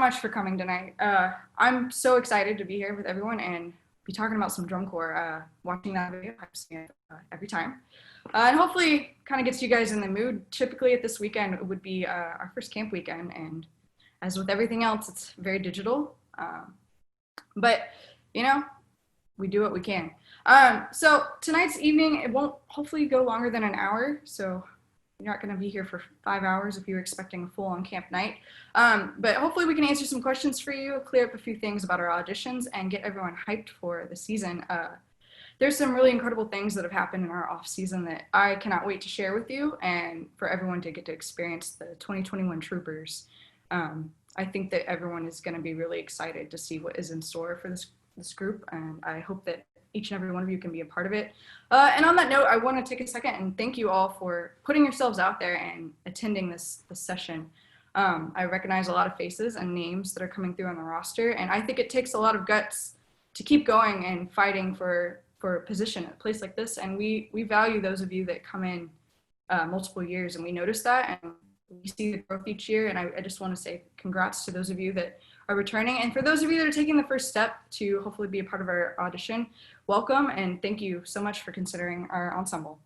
much for coming tonight. I'm so excited to be here with everyone and be talking about some drum corps. Watching that video, I've seen it every time. And hopefully kind of gets you guys in the mood. Typically at this weekend, it would be our first camp weekend. And as with everything else, it's very digital. But, you know, we do what we can. So tonight's evening, it won't hopefully go longer than an hour. So you're not going to be here for 5 hours if you're expecting a full-on camp night. But hopefully we can answer some questions for you, clear up a few things about our auditions, and get everyone hyped for the season. There's some really incredible things that have happened in our off season that I cannot wait to share with you and for everyone to get to experience the 2021 Troopers. I think that everyone is going to be really excited to see what is in store for this group, and I hope that each and every one of you can be a part of it. And on that note, I want to take a second and thank you all for putting yourselves out there and attending this session. I recognize a lot of faces and names that are coming through on the roster, and I think it takes a lot of guts to keep going and fighting for a position at a place like this. And we value those of you that come in multiple years, and we notice that, and we see the growth each year. And I just want to say congrats to those of you that are returning. And for those of you that are taking the first step to hopefully be a part of our audition, welcome, and thank you so much for considering our ensemble.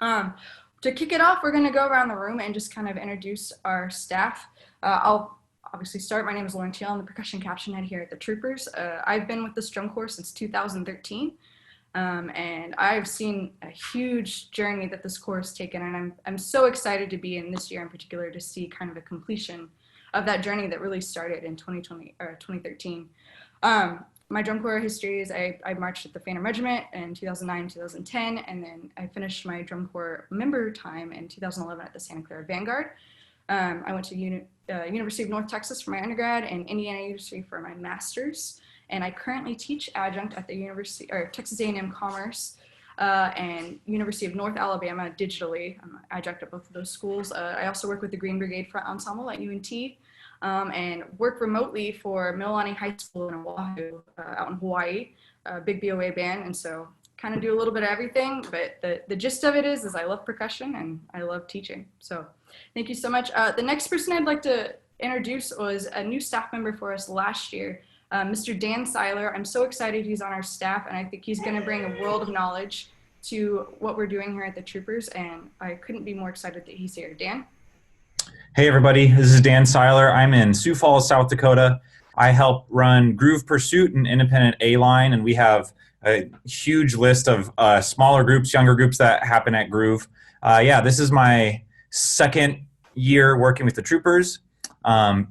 To kick it off, we're going to go around the room and just kind of introduce our staff. I'll obviously start. My name is Lauren Teal. I'm the percussion caption head here at the Troopers. I've been with this drum corps since 2013. And I've seen a huge journey that this corps has taken, and I'm so excited to be in this year in particular to see kind of a completion of that journey that really started in 2013. My drum corps history is I marched at the Phantom Regiment in 2009, 2010, and then I finished my drum corps member time in 2011 at the Santa Clara Vanguard. I went to University of North Texas for my undergrad and Indiana University for my master's. And I currently teach adjunct at the University or Texas A&M Commerce and University of North Alabama digitally. I'm adjunct at both of those schools. I also work with the Green Brigade Front Ensemble at UNT and work remotely for Mililani High School in Oahu, out in Hawaii, big BOA band. And so kind of do a little bit of everything, but the gist of it is I love percussion and I love teaching. So thank you so much. The next person I'd like to introduce was a new staff member for us last year. Mr. Dan Seiler. I'm so excited he's on our staff, and I think he's going to bring a world of knowledge to what we're doing here at the Troopers, and I couldn't be more excited that he's here. Dan? Hey everybody, this is Dan Seiler. I'm in Sioux Falls, South Dakota. I help run Groove Pursuit and Independent A-Line, and we have a huge list of smaller groups, younger groups that happen at Groove. Yeah, this is my second year working with the Troopers.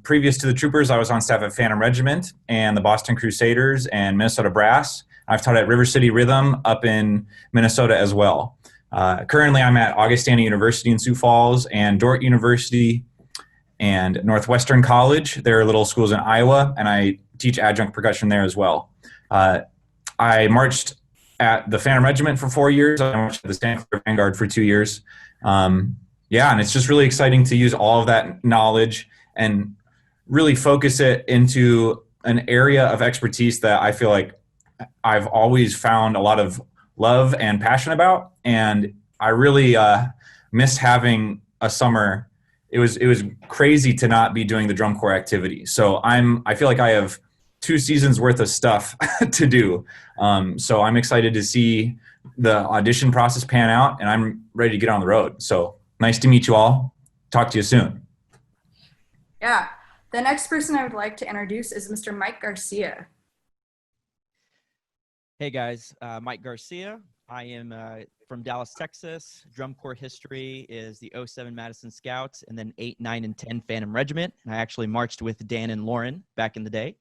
Previous to the Troopers, I was on staff at Phantom Regiment and the Boston Crusaders and Minnesota Brass. I've taught at River City Rhythm up in Minnesota as well. Currently, I'm at Augustana University in Sioux Falls and Dordt University and Northwestern College. They're little schools in Iowa, and I teach adjunct percussion there as well. I marched at the Phantom Regiment for 4 years. I marched at the Santa Clara Vanguard for 2 years. Yeah, and it's just really exciting to use all of that knowledge and really focus it into an area of expertise that I feel like I've always found a lot of love and passion about. And I really missed having a summer. It was crazy to not be doing the drum corps activity. So I feel like I have 2 seasons worth of stuff to do. So I'm excited to see the audition process pan out, and I'm ready to get on the road. So nice to meet you all. Talk to you soon. Yeah, the next person I would like to introduce is Mr. Mike Garcia. Hey guys, Mike Garcia. I am from Dallas, Texas. Drum corps history is the 07 Madison Scouts and then 8, 9, and 10 Phantom Regiment. And I actually marched with Dan and Lauren back in the day.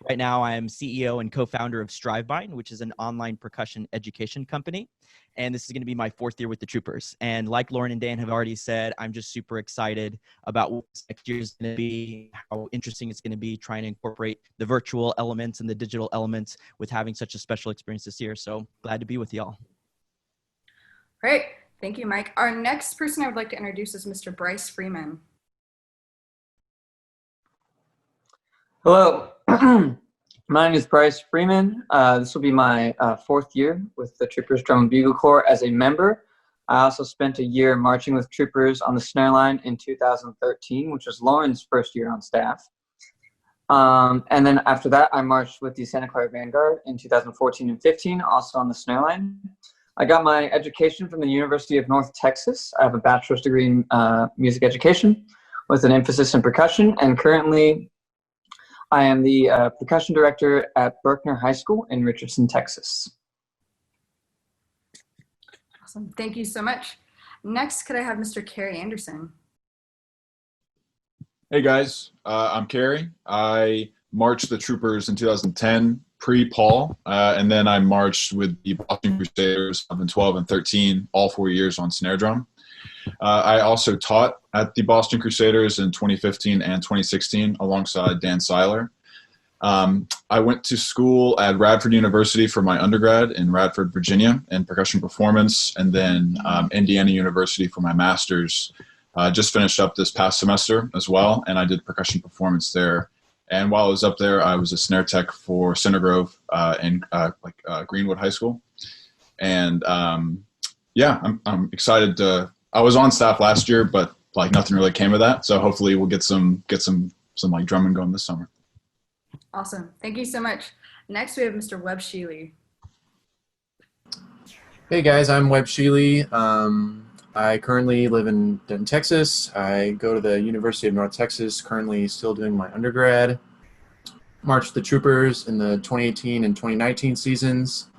Right now, I am CEO and co-founder of Strivebind, which is an online percussion education company. And this is going to be my 4th year with the Troopers. And like Lauren and Dan have already said, I'm just super excited about what next year is going to be, how interesting it's going to be trying to incorporate the virtual elements and the digital elements with having such a special experience this year. So glad to be with y'all. Great. Thank you, Mike. Our next person I would like to introduce is Mr. Bryce Freeman. Hello, my name is Bryce Freeman. This will be my 4th year with the Troopers Drum and Bugle Corps as a member. I also spent a year marching with Troopers on the snare line in 2013, which was Lauren's first year on staff. And then after that, I marched with the Santa Clara Vanguard in 2014 and 15, also on the snare line. I got my education from the University of North Texas. I have a bachelor's degree in music education with an emphasis in percussion, and currently I am the percussion director at Berkner High School in Richardson, Texas. Awesome. Thank you so much. Next, could I have Mr. Kerry Anderson? Hey guys, I'm Kerry. I marched the Troopers in 2010, pre-Paul, and then I marched with the Boston Crusaders in 12 and 13, all 4 years on snare drum. I also taught at the Boston Crusaders in 2015 and 2016 alongside Dan Seiler. I went to school at Radford University for my undergrad in Radford, Virginia, in percussion performance, and then Indiana University for my master's. Just finished up this past semester as well, and I did percussion performance there. And while I was up there, I was a snare tech for Center Grove in Greenwood High School. And yeah, I'm excited to. I was on staff last year, but like nothing really came of that. So hopefully we'll get some like drumming going this summer. Awesome. Thank you so much. Next, we have Mr. Webb Sheely. Hey guys, I'm Webb Sheely. I currently live in Denton, Texas. I go to the University of North Texas, currently still doing my undergrad. Marched the Troopers in the 2018 and 2019 seasons.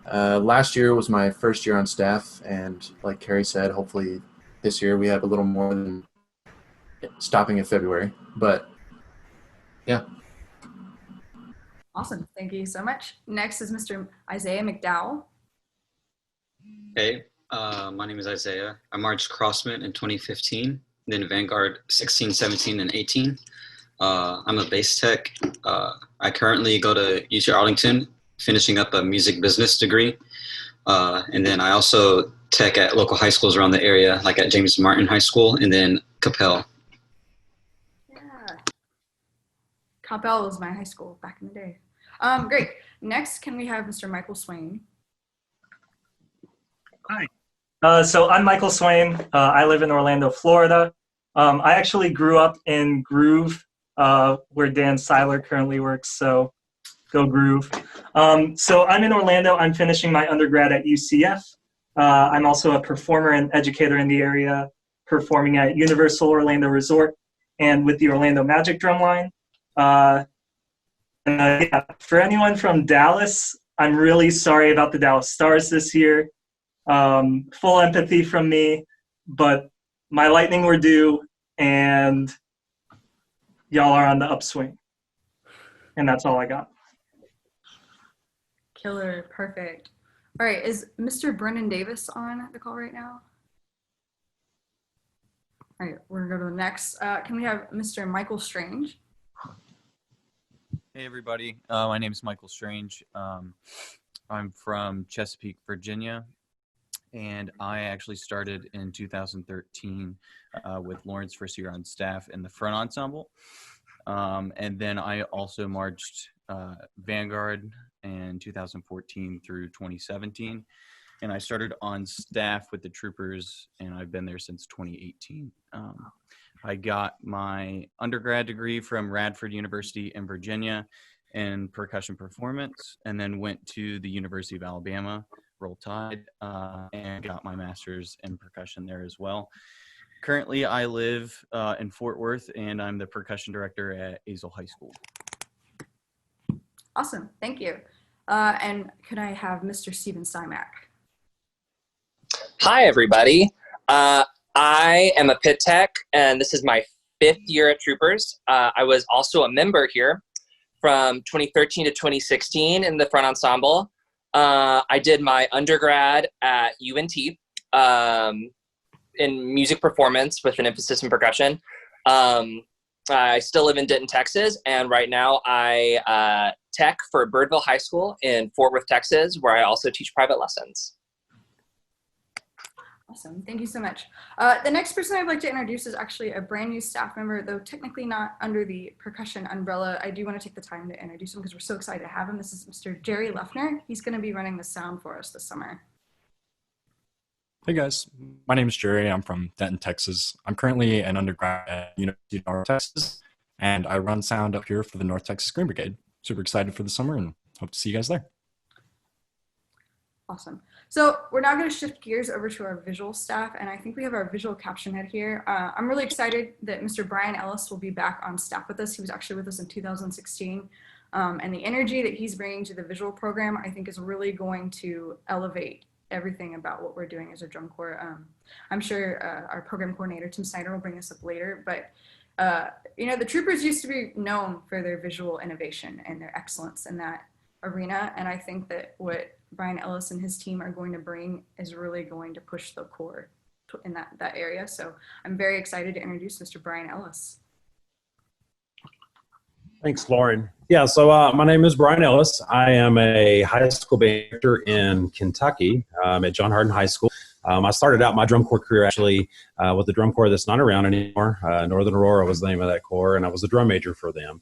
Last year was my first year on staff, and like Carrie said, hopefully this year we have a little more than stopping in February. But yeah. Awesome. Thank you so much. Next is Mr. Isaiah McDowell. Hey, my name is Isaiah. I marched Crossman in 2015, then Vanguard 16, 17, and 18. I'm a bass tech. I currently go to UT Arlington, finishing up a music business degree. And then I also tech at local high schools around the area, like at James Martin High School and then Capel. Yeah. Capel was my high school back in the day. Great. Next, can we have Mr. Michael Swain? Hi. So I'm Michael Swain. I live in Orlando, Florida. I actually grew up in Groove, where Dan Seiler currently works, so go Groove. So I'm in Orlando. I'm finishing my undergrad at UCF. I'm also a performer and educator in the area, performing at Universal Orlando Resort and with the Orlando Magic Drumline. Yeah, for anyone from Dallas, I'm really sorry about the Dallas Stars this year. Full empathy from me, but my Lightning were due, and y'all are on the upswing. And that's all I got. Killer. Perfect. All right. Is Mr. Brennan Davis on the call right now? All right. We're going to go to the next. Can we have Mr. Michael Strange? Hey everybody, my name is Michael Strange. I'm from Chesapeake, Virginia, and I actually started in 2013 with Lauren's first year on staff in the front ensemble. And then I also marched Vanguard in 2014 through 2017. And I started on staff with the Troopers, and I've been there since 2018. I got my undergrad degree from Radford University in Virginia in percussion performance, and then went to the University of Alabama, Roll Tide, and got my master's in percussion there as well. Currently, I live in Fort Worth, and I'm the percussion director at Azle High School. Awesome. Thank you. And could I have Mr. Steven Stymack? Hi, everybody. I am a pit tech, and this is my 5th year at Troopers. I was also a member here from 2013 to 2016 in the front ensemble. I did my undergrad at UNT in music performance with an emphasis in percussion. I still live in Denton, Texas, and right now I tech for Birdville High School in Fort Worth, Texas, where I also teach private lessons. Awesome. Thank you so much. The next person I'd like to introduce is actually a brand new staff member, though technically not under the percussion umbrella. I do want to take the time to introduce him because we're so excited to have him. This is Mr. Jerry Leffner. He's going to be running the sound for us this summer. Hey guys, my name is Jerry. I'm from Denton, Texas. I'm currently an undergrad at University of North Texas, and I run sound up here for the North Texas Green Brigade. Super excited for the summer and hope to see you guys there. Awesome. So we're now going to shift gears over to our visual staff, and I think we have our visual caption head here. I'm really excited that Mr. Brian Ellis will be back on staff with us. He was actually with us in 2016, and the energy that he's bringing to the visual program, I think, is really going to elevate everything about what we're doing as a drum corps. I'm sure our program coordinator Tim Snyder will bring this up later, but you know, the troopers used to be known for their visual innovation and their excellence in that arena, and I think that what Brian Ellis and his team are going to bring is really going to push the core in that area. So I'm very excited to introduce Mr. Brian Ellis. Thanks, Lauren. Yeah, so my name is Brian Ellis. I am a high school band director in Kentucky at John Hardin High School. I started out my drum corps career actually with the drum corps that's not around anymore. Northern Aurora was the name of that corps, and I was a drum major for them.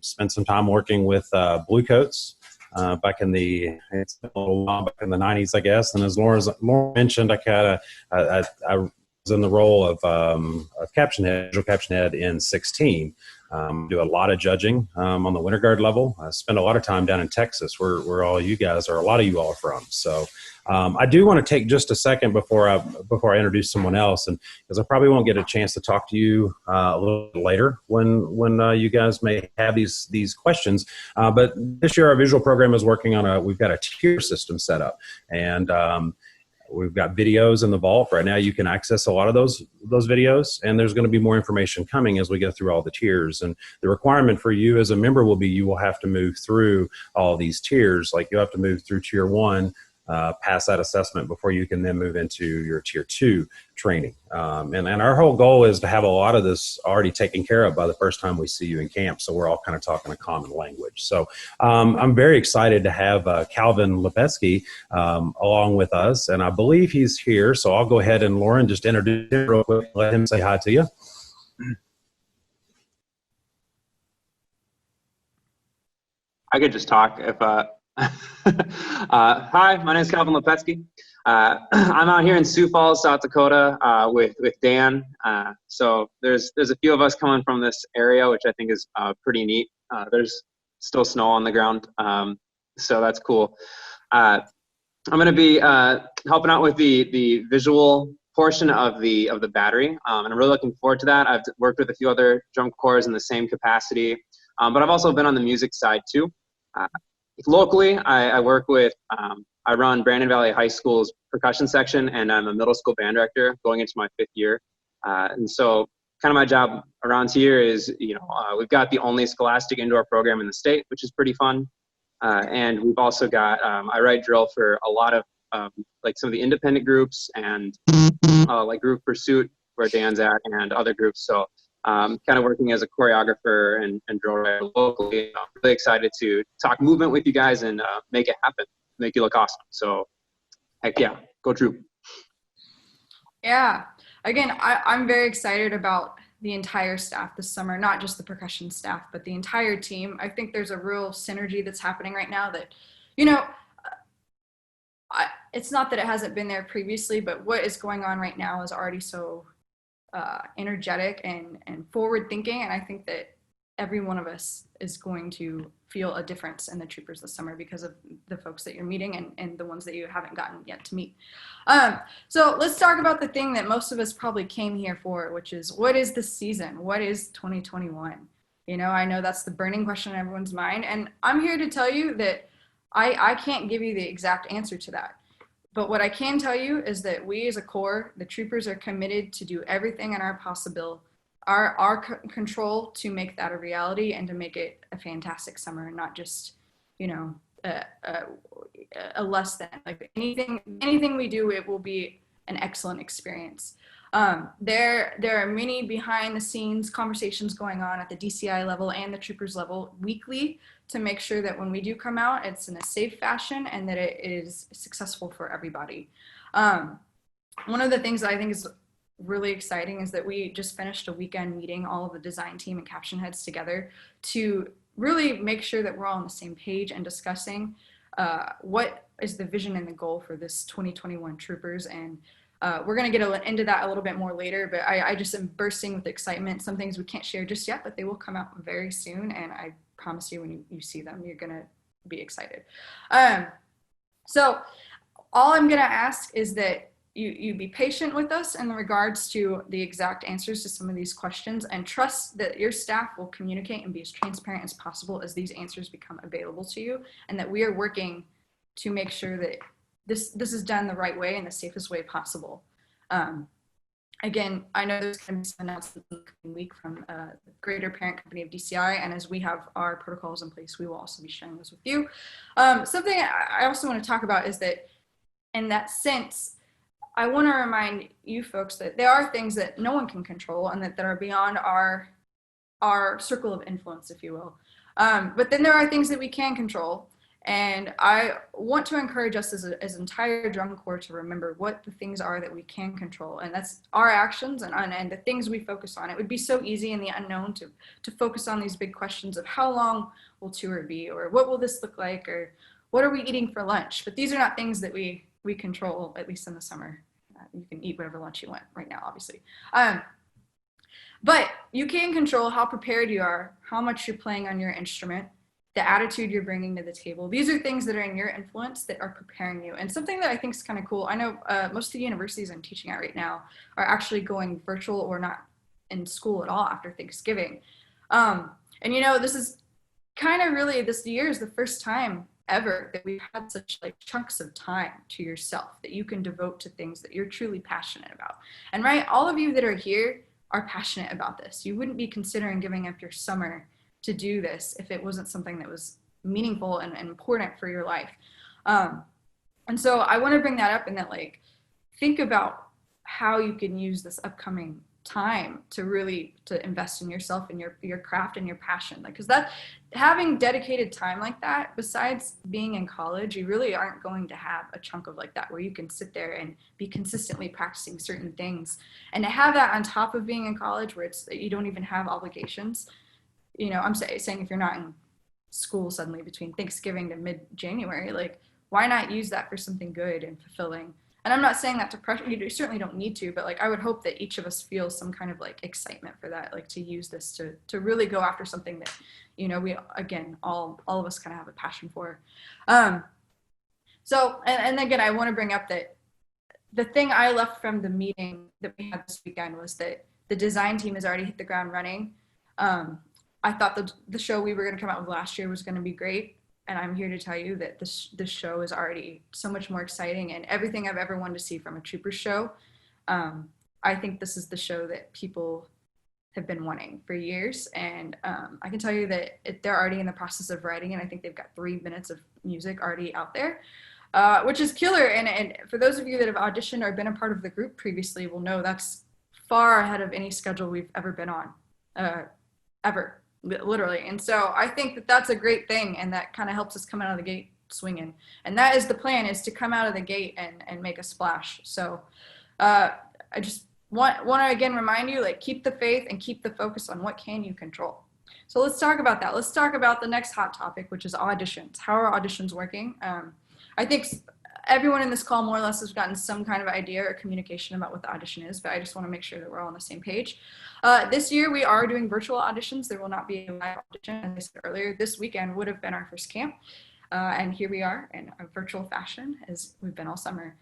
Spent some time working with Bluecoats back in the, it's been a little while, back in the 90s, I guess. And as Lauren mentioned, I was in the role of caption head, visual caption head in 16. Do a lot of judging on the Winter Guard level. I spend a lot of time down in Texas, where all you guys, or a lot of you all are from. So I do want to take just a second before I introduce someone else, and because I probably won't get a chance to talk to you a little bit later when you guys may have these questions. But this year our visual program is working on we've got a tier system set up, and we've got videos in the vault right now. You can access a lot of those videos, and there's going to be more information coming as we go through all the tiers. And the requirement for you as a member will be you will have to move through all these tiers. Like you have to move through tier 1, pass that assessment before you can then move into your tier 2 training. And our whole goal is to have a lot of this already taken care of by the first time we see you in camp. So we're all kind of talking a common language. So I'm very excited to have Calvin Lepetsky along with us, and I believe he's here. So I'll go ahead and Lauren, just introduce him real quick, let him say hi to you. I could just talk if hi, my name is Calvin Lepetsky. I'm out here in Sioux Falls, South Dakota, with Dan. So there's a few of us coming from this area, which I think is pretty neat. There's still snow on the ground, so that's cool. I'm going to be helping out with the visual portion of the battery, and I'm really looking forward to that. I've worked with a few other drum corps in the same capacity, but I've also been on the music side too. Locally, I work with, I run Brandon Valley High School's percussion section, and I'm a middle school band director going into my 5th year. And so kind of my job around here is, we've got the only scholastic indoor program in the state, which is pretty fun. And we've also got, I write drill for a lot of like some of the independent groups and like Groove Pursuit, where Dan's at, and other groups. So kind of working as a choreographer and drill writer locally. I'm really excited to talk movement with you guys and make it happen, make you look awesome. So heck yeah, go Troop. Yeah, again, I'm very excited about the entire staff this summer, not just the percussion staff, but the entire team. I think there's a real synergy that's happening right now that, it's not that it hasn't been there previously, but what is going on right now is already so energetic and forward thinking. And I think that every one of us is going to feel a difference in the troopers this summer because of the folks that you're meeting and the ones that you haven't gotten yet to meet. So let's talk about the thing that most of us probably came here for, which is, what is the season? What is 2021? I know that's the burning question in everyone's mind. And I'm here to tell you that I can't give you the exact answer to that. But what I can tell you is that we as a corps, the troopers, are committed to do everything in our control to make that a reality and to make it a fantastic summer, and not just, a less than. Like anything we do, it will be an excellent experience. There are many behind the scenes conversations going on at the DCI level and the troopers level weekly to make sure that when we do come out, it's in a safe fashion and that it is successful for everybody. One of the things that I think is really exciting is that we just finished a weekend meeting all of the design team and caption heads together to really make sure that we're all on the same page and discussing what is the vision and the goal for this 2021 troopers. And We're going to get into that a little bit more later, but I just am bursting with excitement. Some things we can't share just yet, but they will come out very soon. And I promise you, when you see them, you're going to be excited. So all I'm going to ask is that you be patient with us in regards to the exact answers to some of these questions, and trust that your staff will communicate and be as transparent as possible as these answers become available to you, and that we are working to make sure that this is done the right way and the safest way possible. Again, I know there's going to be some announcements in the coming week from the greater parent company of DCI, and as we have our protocols in place, we will also be sharing those with you. Something I also want to talk about is that in that sense, I want to remind you folks that there are things that no one can control and that are beyond our circle of influence, if you will. But then there are things that we can control. And I want to encourage us as an entire drum corps to remember what the things are that we can control. And that's our actions and the things we focus on. It would be so easy in the unknown to focus on these big questions of how long will tour be, or what will this look like, or what are we eating for lunch? But these are not things that we control, at least in the summer. You can eat whatever lunch you want right now, obviously. But you can control how prepared you are, how much you're playing on your instrument, the attitude you're bringing to the table. These are things that are in your influence that are preparing you. And something that I think is kind of cool, I know most of the universities I'm teaching at right now are actually going virtual or not in school at all after Thanksgiving. And you know, this is kind of really, this year is the first time ever that we've had such like chunks of time to yourself that you can devote to things that you're truly passionate about. And right, all of you that are here are passionate about this. You wouldn't be considering giving up your summer to do this if it wasn't something that was meaningful and important for your life. And so I want to bring that up, and that like, think about how you can use this upcoming time to really invest in yourself and your craft and your passion. Like, because that, having dedicated time like that, besides being in college, you really aren't going to have a chunk of like that where you can sit there and be consistently practicing certain things. And to have that on top of being in college where it's you don't even have obligations, you know, I'm saying if you're not in school suddenly between Thanksgiving to mid-January, like, why not use that for something good and fulfilling? And I'm not saying that to pressure, you certainly don't need to, but like, I would hope that each of us feels some kind of like excitement for that, like to use this to really go after something that, you know, we, again, all of us kind of have a passion for. So, and again, I want to bring up that the thing I left from the meeting that we had this weekend was that the design team has already hit the ground running. I thought the show we were going to come out with last year was going to be great. And I'm here to tell you that this show is already so much more exciting, and everything I've ever wanted to see from a Troopers show. I think this is the show that people have been wanting for years. And I can tell you that they're already in the process of writing, and I think they've got 3 minutes of music already out there, which is killer. And for those of you that have auditioned or been a part of the group previously will know that's far ahead of any schedule we've ever been on, ever. Literally. And so I think that that's a great thing, and that kind of helps us come out of the gate swinging. And that is the plan, is to come out of the gate and make a splash. So I just want to again remind you, like, keep the faith and keep the focus on what can you control. So let's talk about that. Let's talk about the next hot topic, which is auditions. How are auditions working? I think everyone in this call more or less has gotten some kind of idea or communication about what the audition is, but I just want to make sure that we're all on the same page. This year we are doing virtual auditions. There will not be a live audition. As I said earlier, this weekend would have been our first camp. And here we are in a virtual fashion, as we've been all summer.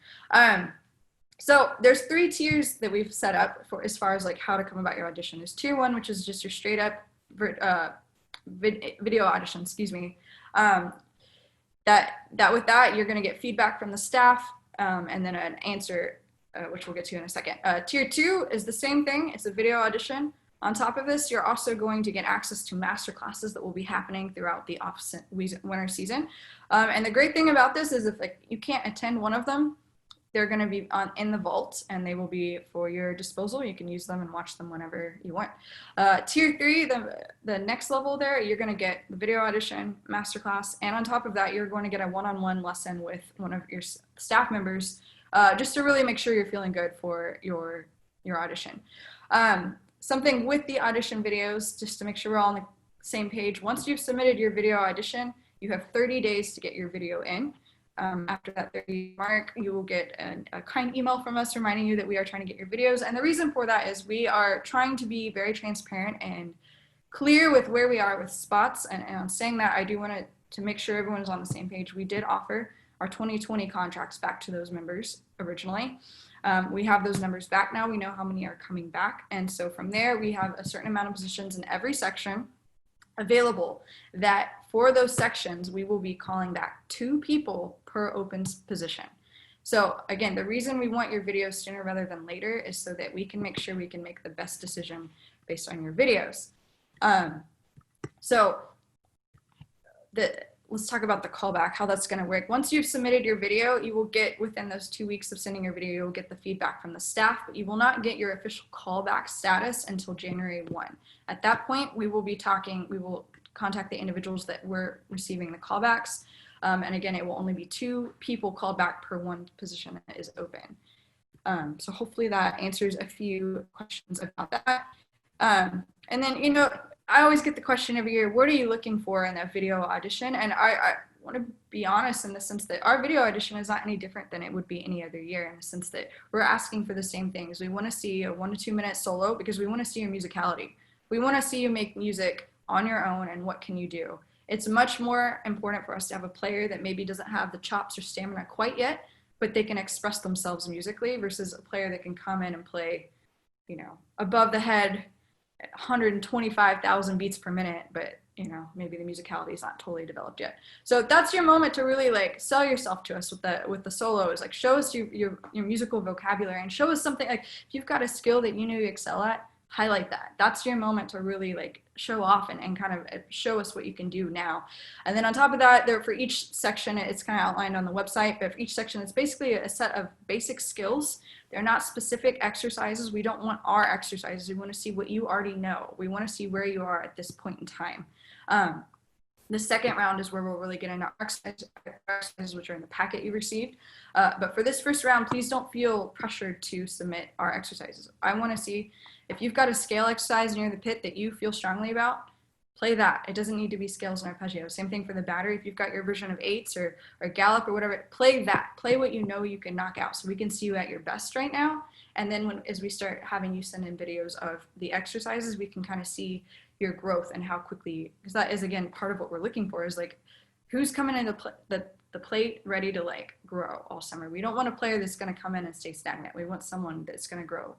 So there's 3 tiers that we've set up for as far as like how to come about your audition. There's tier 1, which is just your straight up video audition, excuse me. That with that, you're going to get feedback from the staff, and then an answer, which we'll get to in a second. Tier 2 is the same thing. It's a video audition. On top of this, you're also going to get access to master classes that will be happening throughout the winter season. And the great thing about this is if like you can't attend one of them, they're going to be in the vault, and they will be for your disposal. You can use them and watch them whenever you want. Tier 3, the next level there, you're going to get the video audition, masterclass, and on top of that, you're going to get a one-on-one lesson with one of your staff members, just to really make sure you're feeling good for your audition. Something with the audition videos, just to make sure we're all on the same page. Once you've submitted your video audition, you have 30 days to get your video in. After that 30 mark, you will get a kind email from us reminding you that we are trying to get your videos. And the reason for that is we are trying to be very transparent and clear with where we are with spots. And on saying that, I do want to make sure everyone's on the same page. We did offer our 2020 contracts back to those members originally. We have those numbers back now. We know how many are coming back. And so from there, we have a certain amount of positions in every section available that for those sections, we will be calling back 2 people per open position. So again, the reason we want your videos sooner rather than later is so that we can make sure we can make the best decision based on your videos. Let's talk about the callback, how that's going to work. Once you've submitted your video, you will get, within those 2 weeks of sending your video, you'll get the feedback from the staff, but you will not get your official callback status until January 1. At that point, we will contact the individuals that were receiving the callbacks. And again, it will only be 2 people called back per 1 position that is open. So hopefully that answers a few questions about that. And then, I always get the question every year, what are you looking for in that video audition? And I want to be honest in the sense that our video audition is not any different than it would be any other year, in the sense that we're asking for the same things. We want to see a 1 to 2 minute solo because we want to see your musicality. We want to see you make music on your own and what can you do. It's much more important for us to have a player that maybe doesn't have the chops or stamina quite yet, but they can express themselves musically, versus a player that can come in and play, above the head, 125,000 beats per minute, but maybe the musicality is not totally developed yet. So that's your moment to really sell yourself to us with the solos. Show us your musical vocabulary, and show us something. If you've got a skill that you excel at, highlight that. That's your moment to really show off and kind of show us what you can do now. And then on top of that, for each section, it's kind of outlined on the website, but for each section, it's basically a set of basic skills. They're not specific exercises. We don't want our exercises. We want to see what you already know. We want to see where you are at this point in time. The second round is where we'll really get into exercises, which are in the packet you received. But for this first round, please don't feel pressured to submit our exercises. I want to see if you've got a scale exercise near the pit that you feel strongly about, play that. It doesn't need to be scales and arpeggio. Same thing for the battery. If you've got your version of 8s or gallop or whatever, play that. Play what you know you can knock out, so we can see you at your best right now. And then as we start having you send in videos of the exercises, we can kind of see your growth and how quickly, because that is, again, part of what we're looking for, is who's coming in the plate ready to grow all summer. We don't want a player that's going to come in and stay stagnant. We want someone that's going to grow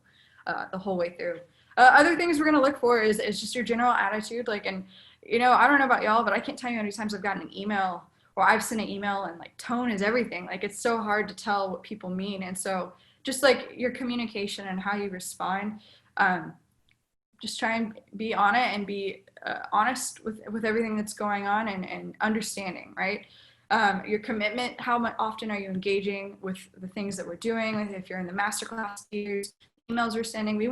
the whole way through. Other things we're going to look for is just your general attitude. I don't know about y'all, but I can't tell you how many times I've gotten an email, or I've sent an email, and tone is everything. It's so hard to tell what people mean. And so just your communication and how you respond, just try and be on it and be honest with everything that's going on, and understanding, right? Your commitment, how often are you engaging with the things that we're doing? If you're in the masterclass years, emails we're sending, we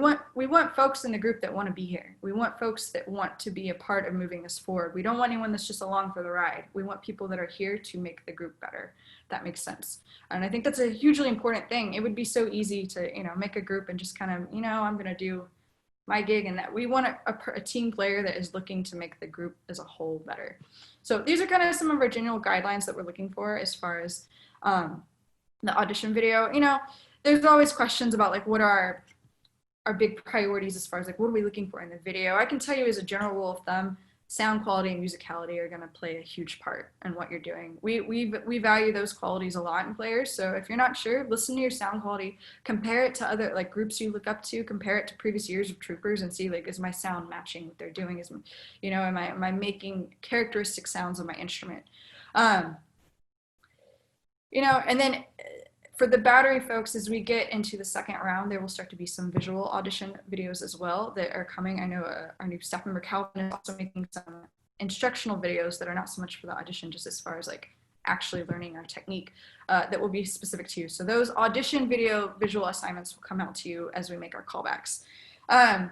want folks in the group that want to be here. We want folks that want to be a part of moving this forward. We don't want anyone that's just along for the ride. We want people that are here to make the group better. If that makes sense. And I think that's a hugely important thing. It would be so easy to make a group and just kind of I'm going to do my gig, and that we want a team player that is looking to make the group as a whole better. So these are kind of some of our general guidelines that we're looking for as far as the audition video. There's always questions about what are our big priorities as far as what are we looking for in the video. I can tell you as a general rule of thumb, sound quality and musicality are going to play a huge part in what you're doing. We value those qualities a lot in players. So if you're not sure, listen to your sound quality, compare it to other groups you look up to, compare it to previous years of troopers, and see is my sound matching what they're doing? Am I making characteristic sounds of my instrument? And then for the battery folks, as we get into the second round, there will start to be some visual audition videos as well that are coming. I know our new staff member Calvin is also making some instructional videos that are not so much for the audition, just as far as actually learning our technique, that will be specific to you. So those audition visual assignments will come out to you as we make our callbacks. And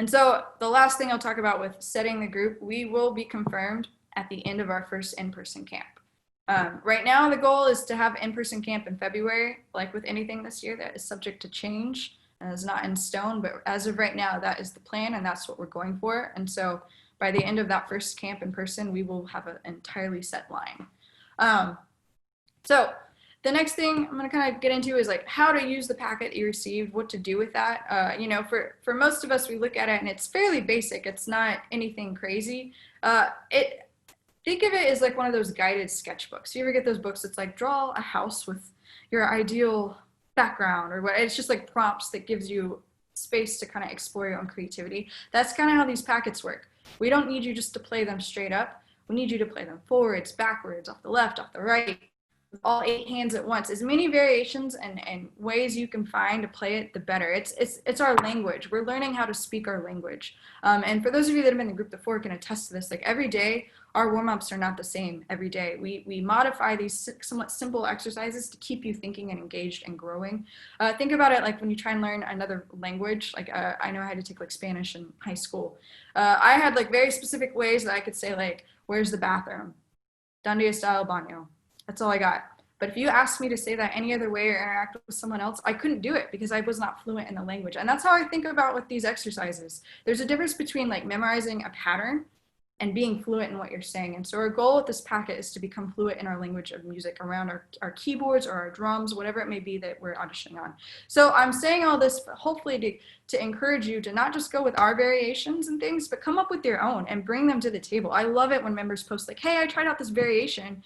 so the last thing I'll talk about with setting the group, we will be confirmed at the end of our first in-person camp. Right now, the goal is to have in-person camp in February. Like with anything this year, that is subject to change and is not in stone, but as of right now, that is the plan, and that's what we're going for. And so by the end of that first camp in person, we will have an entirely set line. So the next thing I'm going to kind of get into is like how to use the packet you received, what to do with that. You know, for most of us, we look at it and it's fairly basic. It's not anything crazy. Think of it as like one of those guided sketchbooks. You ever get those books that's like draw a house with your ideal background or what? It's just like prompts that gives you space to kind of explore your own creativity. That's kind of how these packets work. We don't need you just to play them straight up. We need you to play them forwards, backwards, off the left, off the right, with all 8 hands at once. As many variations and ways you can find to play it, the better. It's our language. We're learning how to speak our language. And for those of you that have been in the group before can attest to this, like every day, our warm-ups are not the same every day. We modify these somewhat simple exercises to keep you thinking and engaged and growing. Think about it like when you try and learn another language. Like I know I had to take like Spanish in high school. I had like very specific ways that I could say like, where's the bathroom? Donde está el baño? That's all I got. But if you asked me to say that any other way or interact with someone else, I couldn't do it because I was not fluent in the language. And that's how I think about with these exercises. There's a difference between like memorizing a pattern and being fluent in what you're saying. And so our goal with this packet is to become fluent in our language of music around our keyboards or our drums, whatever it may be that we're auditioning on. So I'm saying all this hopefully to encourage you to not just go with our variations and things, but come up with your own and bring them to the table. I love it when members post like, hey, I tried out this variation,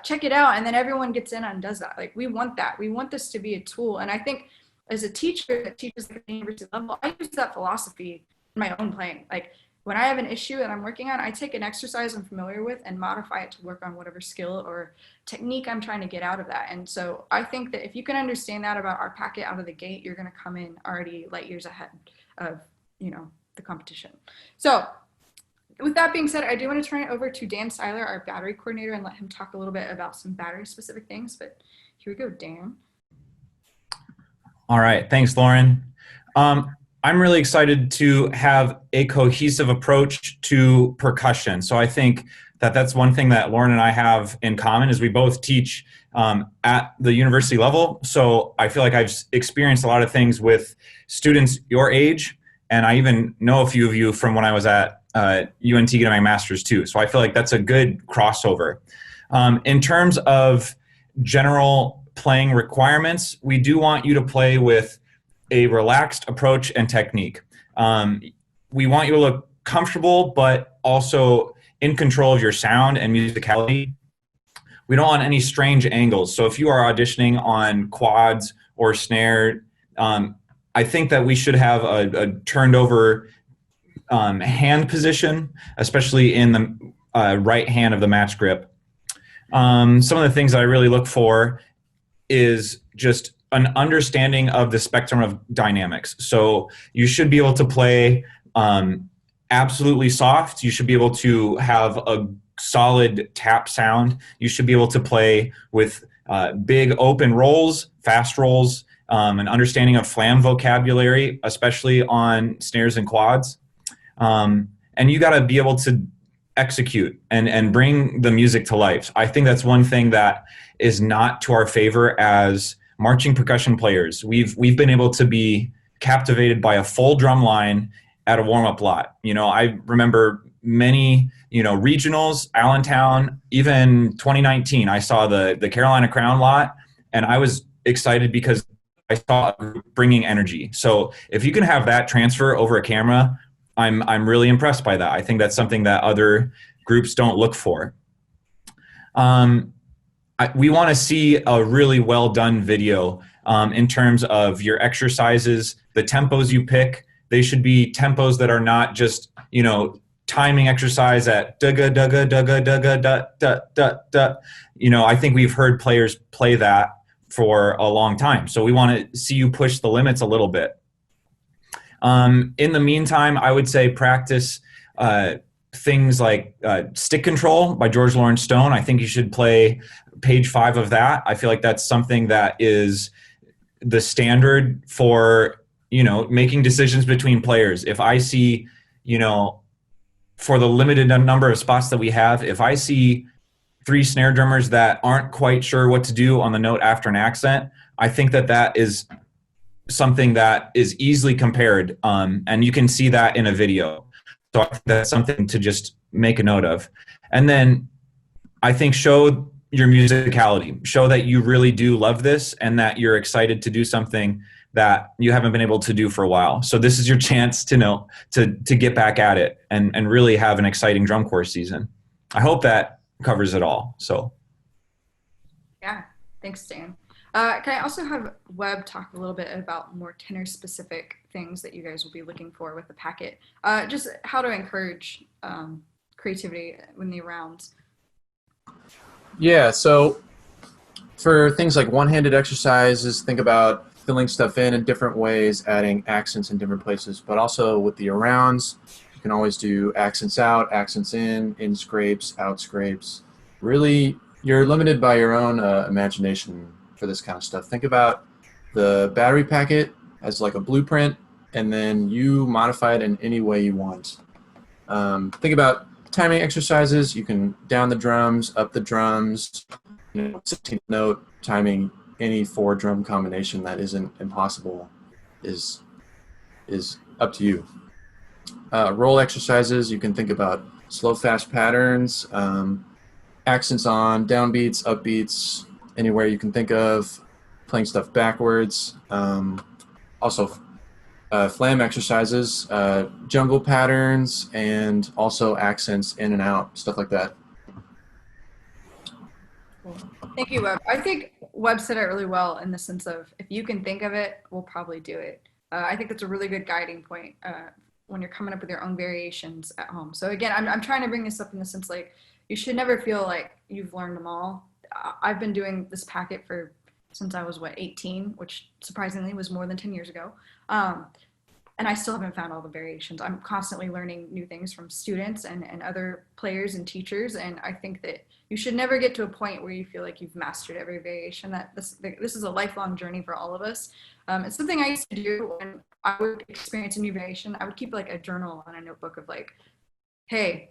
check it out. And then everyone gets in and does that. Like we want that. We want this to be a tool. And I think as a teacher that teaches at the university level, I use that philosophy in my own playing. Like, when I have an issue that I'm working on, I take an exercise I'm familiar with and modify it to work on whatever skill or technique I'm trying to get out of that. And so I think that if you can understand that about our packet out of the gate, you're going to come in already light years ahead of, you know, the competition. So with that being said, I do want to turn it over to Dan Seiler, our battery coordinator, and let him talk a little bit about some battery specific things. But here we go, Dan. All right. Thanks, Lauren. I'm really excited to have a cohesive approach to percussion. So I think that that's one thing that Lauren and I have in common is we both teach at the university level. So I feel like I've experienced a lot of things with students your age, and I even know a few of you from when I was at UNT getting my master's too. So I feel like that's a good crossover. In terms of general playing requirements, we do want you to play with a relaxed approach and technique. We want you to look comfortable, but also in control of your sound and musicality. We don't want any strange angles. So if you are auditioning on quads or snare, I think that we should have a turned over hand position, especially in the right hand of the match grip. Some of the things that I really look for is just an understanding of the spectrum of dynamics. So you should be able to play absolutely soft. You should be able to have a solid tap sound. You should be able to play with big open rolls, fast rolls, an understanding of flam vocabulary, especially on snares and quads. And you got to be able to execute and bring the music to life. I think that's one thing that is not to our favor as marching percussion players. We've been able to be captivated by a full drum line at a warm-up lot. You know, I remember many, you know, regionals, Allentown, even 2019, I saw the Carolina Crown lot, and I was excited because I saw a group bringing energy. So if you can have that transfer over a camera, I'm really impressed by that. I think that's something that other groups don't look for. We want to see a really well done video in terms of your exercises, the tempos you pick. They should be tempos that are not just, you know, timing exercise at da-ga, da-ga, da-ga, da-ga, da, da, da, da. You know, I think we've heard players play that for a long time. So we want to see you push the limits a little bit. In the meantime, I would say practice things like Stick Control by George Lawrence Stone. I think you should play page 5 of that. I feel like that's something that is the standard for, you know, making decisions between players. If I see, you know, for the limited number of spots that we have, if I see 3 snare drummers that aren't quite sure what to do on the note after an accent, I think that that is something that is easily compared, and you can see that in a video. So I think that's something to just make a note of. And then I think show your musicality. Show that you really do love this and that you're excited to do something that you haven't been able to do for a while. So this is your chance to get back at it and really have an exciting drum corps season. I hope that covers it all. So yeah, thanks, Dan. Can I also have Webb talk a little bit about more tenor specific things that you guys will be looking for with the packet? Just how to encourage creativity in the rounds. Yeah, so for things like one-handed exercises, think about filling stuff in different ways, adding accents in different places, but also with the arounds, you can always do accents out, accents in scrapes, out scrapes. Really, you're limited by your own imagination for this kind of stuff. Think about the battery packet as like a blueprint, and then you modify it in any way you want. Think about timing exercises. You can down the drums, up the drums, 16th note timing. Any 4-drum combination that isn't impossible is up to you. Roll exercises, you can think about slow fast patterns, accents on, downbeats, upbeats, anywhere you can think of, playing stuff backwards. Also flam exercises, jungle patterns, and also accents in and out, stuff like that. Thank you, Webb. I think Webb said it really well in the sense of if you can think of it, we'll probably do it. I think that's a really good guiding point when you're coming up with your own variations at home. So again, I'm trying to bring this up in the sense like you should never feel like you've learned them all. I've been doing this packet since I was 18, which surprisingly was more than 10 years ago. And I still haven't found all the variations. I'm constantly learning new things from students and other players and teachers. And I think that you should never get to a point where you feel like you've mastered every variation. That this is a lifelong journey for all of us. It's something I used to do when I would experience a new variation. I would keep like a journal and a notebook of like, hey,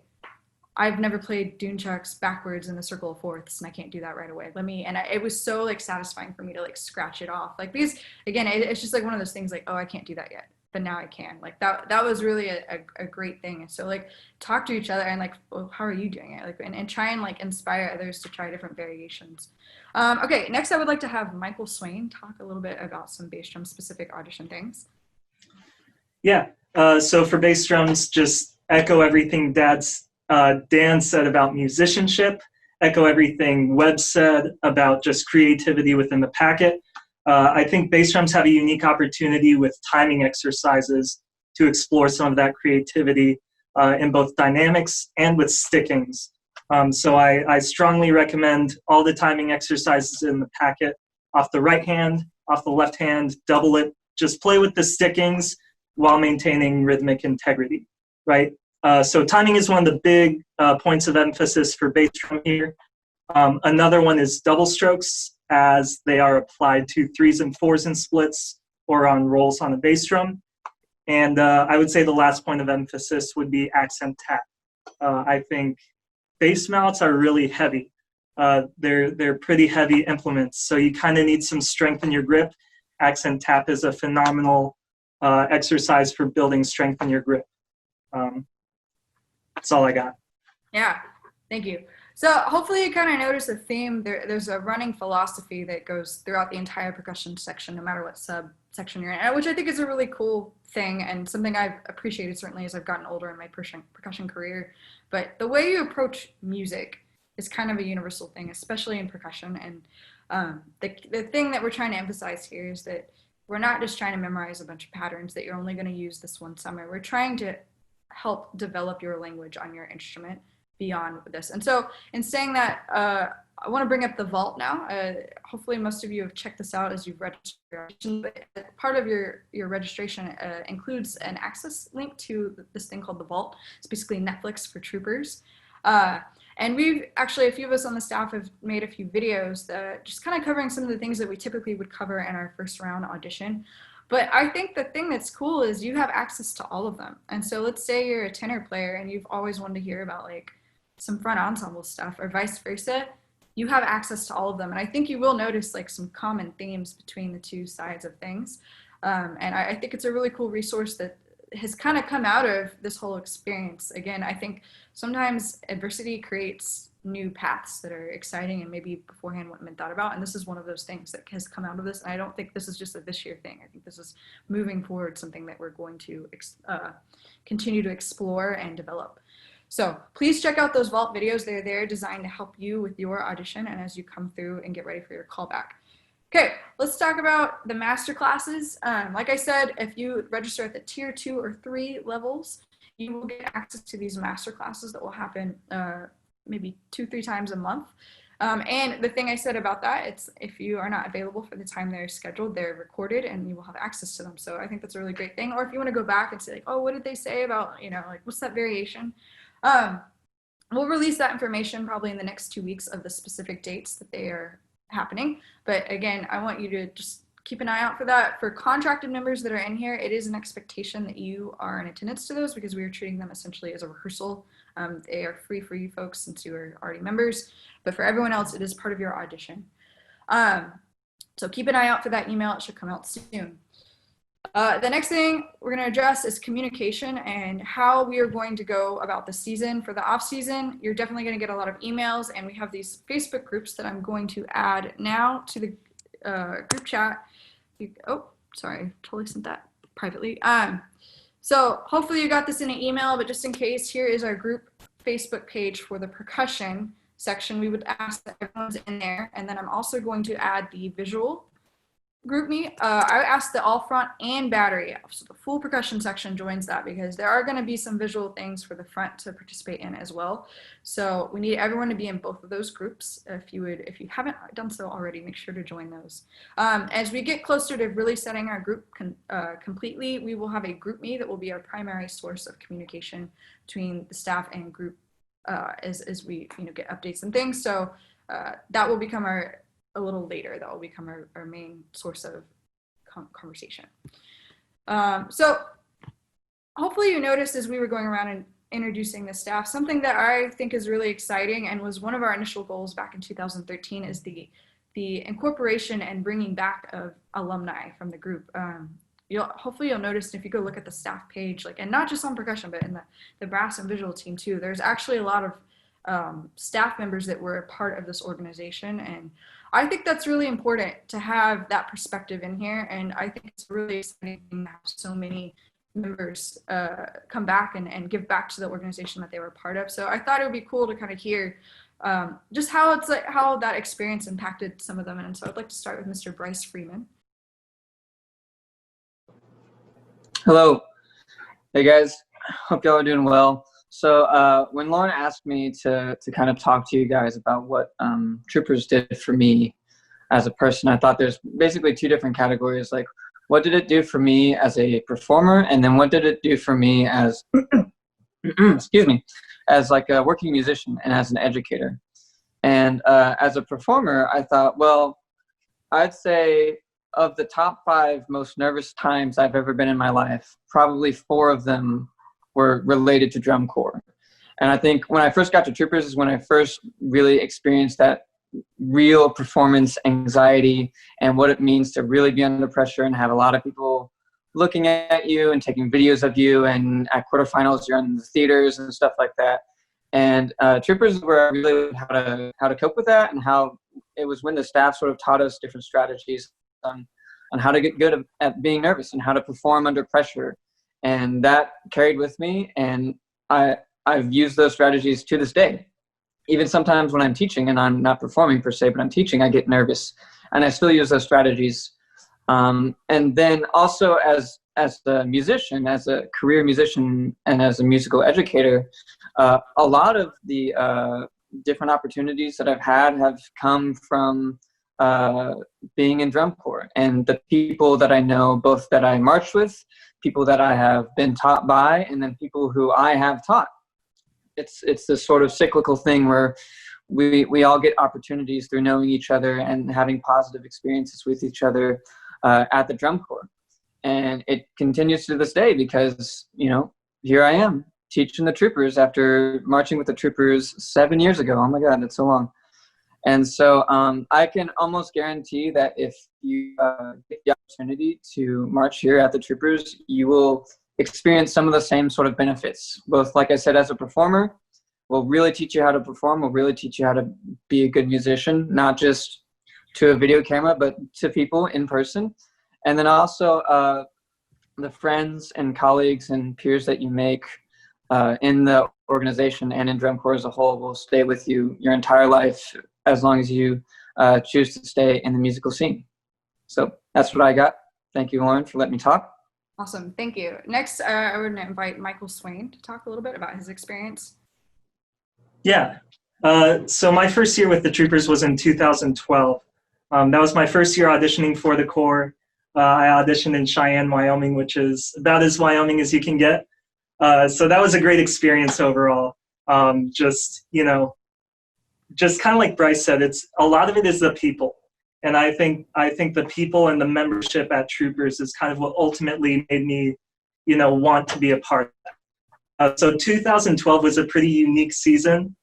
I've never played Dunchucks backwards in the circle of fourths, and I can't do that right away. It was so like satisfying for me to like scratch it off. Like because again, it's just like one of those things like, oh, I can't do that yet, but now I can. Like that was really a great thing. And so like talk to each other and like, well, how are you doing it? Like and try and like inspire others to try different variations. Okay, next I would like to have Michael Swain talk a little bit about some bass drum specific audition things. Yeah, so for bass drums, just echo everything Dan said about musicianship, echo everything Webb said about just creativity within the packet. I think bass drums have a unique opportunity with timing exercises to explore some of that creativity in both dynamics and with stickings. So I strongly recommend all the timing exercises in the packet off the right hand, off the left hand, double it, just play with the stickings while maintaining rhythmic integrity, right? So timing is one of the big points of emphasis for bass drum here. Another one is double strokes as they are applied to 3s and 4s in splits or on rolls on a bass drum. And I would say the last point of emphasis would be accent tap. I think bass mallets are really heavy. They're pretty heavy implements, so you kind of need some strength in your grip. Accent tap is a phenomenal exercise for building strength in your grip. That's all I got. Yeah, thank you. So hopefully you kind of notice a theme. There's a running philosophy that goes throughout the entire percussion section, no matter what subsection you're in, which I think is a really cool thing and something I've appreciated certainly as I've gotten older in my percussion career. But the way you approach music is kind of a universal thing, especially in percussion. And the thing that we're trying to emphasize here is that we're not just trying to memorize a bunch of patterns that you're only going to use this one summer. We're trying to help develop your language on your instrument beyond this. And so in saying that, I want to bring up the vault now. Hopefully most of you have checked this out as you've registered. But part of your registration includes an access link to this thing called the vault. It's basically Netflix for troopers. And we've actually, a few of us on the staff have made a few videos just kind of covering some of the things that we typically would cover in our first round audition. But I think the thing that's cool is you have access to all of them. And so let's say you're a tenor player and you've always wanted to hear about like some front ensemble stuff or vice versa. You have access to all of them. And I think you will notice like some common themes between the two sides of things. And I think it's a really cool resource that has kind of come out of this whole experience. Again, I think sometimes adversity creates new paths that are exciting and maybe beforehand wouldn't have been thought about. And this is one of those things that has come out of this. And I don't think this is just a this year thing. I think this is moving forward, something that we're going to continue to explore and develop. So please check out those vault videos. They're there designed to help you with your audition and as you come through and get ready for your callback. Okay, let's talk about the master classes. Like I said, if you register at the tier 2 or 3 levels, you will get access to these master classes that will happen maybe 2-3 times a month. And the thing I said about that, it's if you are not available for the time they're scheduled, they're recorded and you will have access to them. So I think that's a really great thing. Or if you want to go back and say like, oh, what did they say about, you know, like what's that variation? We'll release that information probably in the next 2 weeks of the specific dates that they are happening. But again, I want you to just keep an eye out for that. For contracted members that are in here, it is an expectation that you are in attendance to those because we are treating them essentially as a rehearsal. They are free for you folks since you are already members, but for everyone else, it is part of your audition. So keep an eye out for that email. It should come out soon. The next thing we're going to address is communication and how we are going to go about the season. For the off season, you're definitely going to get a lot of emails, and we have these Facebook groups that I'm going to add now to the group chat. Oh, sorry, totally sent that privately. So hopefully you got this in an email, but just in case, here is our group Facebook page for the percussion section. We would ask that everyone's in there, and then I'm also going to add the visual group me. I asked the all front and battery, so the full percussion section joins that because there are going to be some visual things for the front to participate in as well. So we need everyone to be in both of those groups. If you haven't done so already, make sure to join those. As we get closer to really setting our group completely, we will have a group me that will be our primary source of communication between the staff and group as we get updates and things. So that will become a little later, that will become our main source of conversation. So hopefully you noticed as we were going around and introducing the staff, something that I think is really exciting and was one of our initial goals back in 2013 is the incorporation and bringing back of alumni from the group. Hopefully you'll notice if you go look at the staff page, and not just on percussion, but in the brass and visual team too, there's actually a lot of staff members that were a part of this organization, and I think that's really important to have that perspective in here, and I think it's really exciting to have so many members come back and give back to the organization that they were part of. So I thought it would be cool to kind of hear just how that experience impacted some of them, and so I'd like to start with Mr. Bryce Freeman. Hello. Hey guys, hope y'all are doing well. So when Lauren asked me to kind of talk to you guys about what Troopers did for me as a person, I thought there's basically 2 different categories. Like, what did it do for me as a performer, and then what did it do for me as, excuse me, as like a working musician and as an educator. And as a performer, I thought, well, I'd say of the top 5 most nervous times I've ever been in my life, probably 4 of them were related to drum corps. And I think when I first got to Troopers is when I first really experienced that real performance anxiety and what it means to really be under pressure and have a lot of people looking at you and taking videos of you, and at quarterfinals you're in the theaters and stuff like that. And Troopers is where I really learned how to cope with that, and how it was when the staff sort of taught us different strategies on how to get good at being nervous and how to perform under pressure. And that carried with me, and I've used those strategies to this day. Even sometimes when I'm teaching and I'm not performing per se, but I'm teaching, I get nervous, and I still use those strategies. And then also as a musician, as a career musician, and as a musical educator, a lot of the different opportunities that I've had have come from being in drum corps, and the people that I know, both that I marched with, people that I have been taught by, and then people who I have taught. It's this sort of cyclical thing where we all get opportunities through knowing each other and having positive experiences with each other at the drum corps. And it continues to this day because, here I am teaching the Troopers after marching with the Troopers 7 years ago. Oh my God, that's so long. And so I can almost guarantee that if you get the opportunity to march here at the Troopers, you will experience some of the same sort of benefits, both, like I said, as a performer, will really teach you how to perform, will really teach you how to be a good musician, not just to a video camera, but to people in person. And then also the friends and colleagues and peers that you make in the organization and in drum corps as a whole will stay with you your entire life as long as you choose to stay in the musical scene. So that's what I got. Thank you, Lauren, for letting me talk. Awesome, thank you. Next, I would invite Michael Swain to talk a little bit about his experience. Yeah. So my first year with the Troopers was in 2012. That was my first year auditioning for the Corps. I auditioned in Cheyenne, Wyoming, which is about as Wyoming as you can get. So that was a great experience overall. Just kind of like Bryce said, a lot of it is the people. And I think the people and the membership at Troopers is kind of what ultimately made me, want to be a part of that. So 2012 was a pretty unique season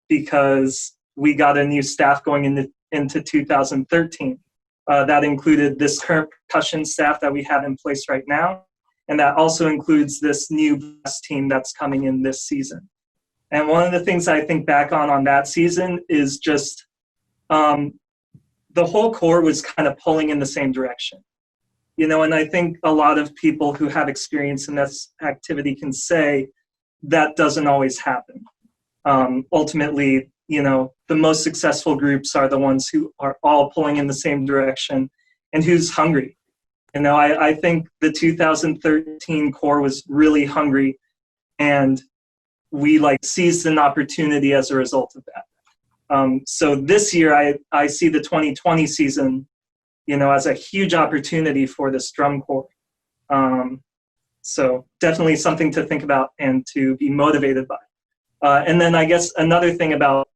because we got a new staff going into 2013. That included this current percussion staff that we have in place right now, and that also includes this new brass team that's coming in this season. And one of the things I think back on that season is just the whole Corps was kind of pulling in the same direction. And I think a lot of people who have experience in this activity can say that doesn't always happen. Ultimately, the most successful groups are the ones who are all pulling in the same direction and who's hungry. I think the 2013 Corps was really hungry, and we seized an opportunity as a result of that. So this year, I see the 2020 season, as a huge opportunity for this drum corps. So definitely something to think about and to be motivated by. And then I guess another thing about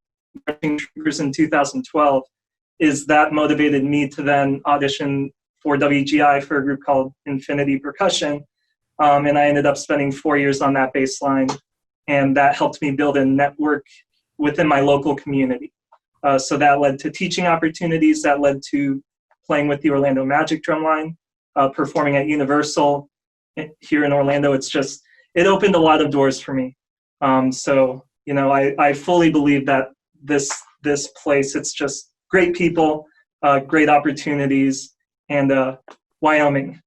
marching Troopers in 2012 is that motivated me to then audition for WGI for a group called Infinity Percussion. And I ended up spending 4 years on that bass line, and that helped me build a network within my local community. So that led to teaching opportunities, that led to playing with the Orlando Magic drumline, performing at Universal here in Orlando. It opened a lot of doors for me. So, I fully believe that this place, it's just great people, great opportunities, and Wyoming.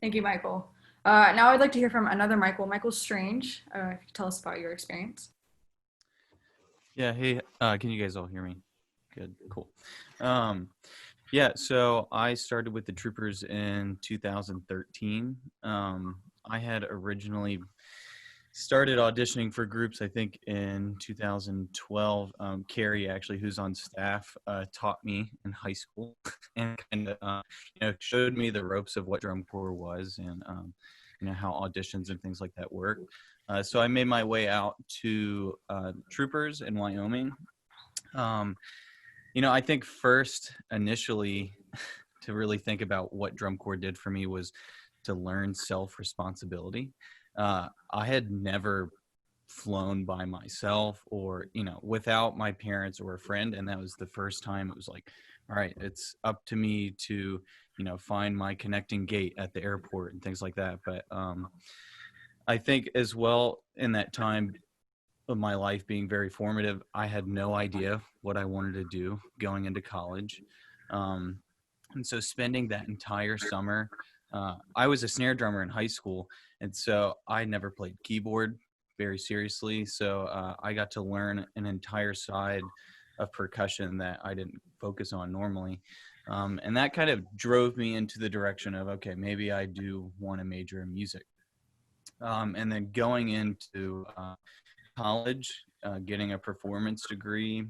Thank you, Michael. Now I'd like to hear from another Michael Strange. If you could tell us about your experience. Yeah, hey, can you guys all hear me? Good, cool. Yeah, so I started with the Troopers in 2013. I had originally started auditioning for groups, I think, in 2012. Carrie, actually, who's on staff, taught me in high school and kind of, showed me the ropes of what drum corps was and, how auditions and things like that work. So I made my way out to Troopers in Wyoming. I think first, initially, to really think about what drum corps did for me was to learn self-responsibility. I had never flown by myself or, without my parents or a friend. And that was the first time it was like, all right, it's up to me to, find my connecting gate at the airport and things like that. But I think as well in that time of my life being very formative, I had no idea what I wanted to do going into college. And so spending that entire summer, I was a snare drummer in high school. And so I never played keyboard very seriously. So I got to learn an entire side of percussion that I didn't focus on normally. And that kind of drove me into the direction of, okay, maybe I do want to major in music. And then going into college, getting a performance degree,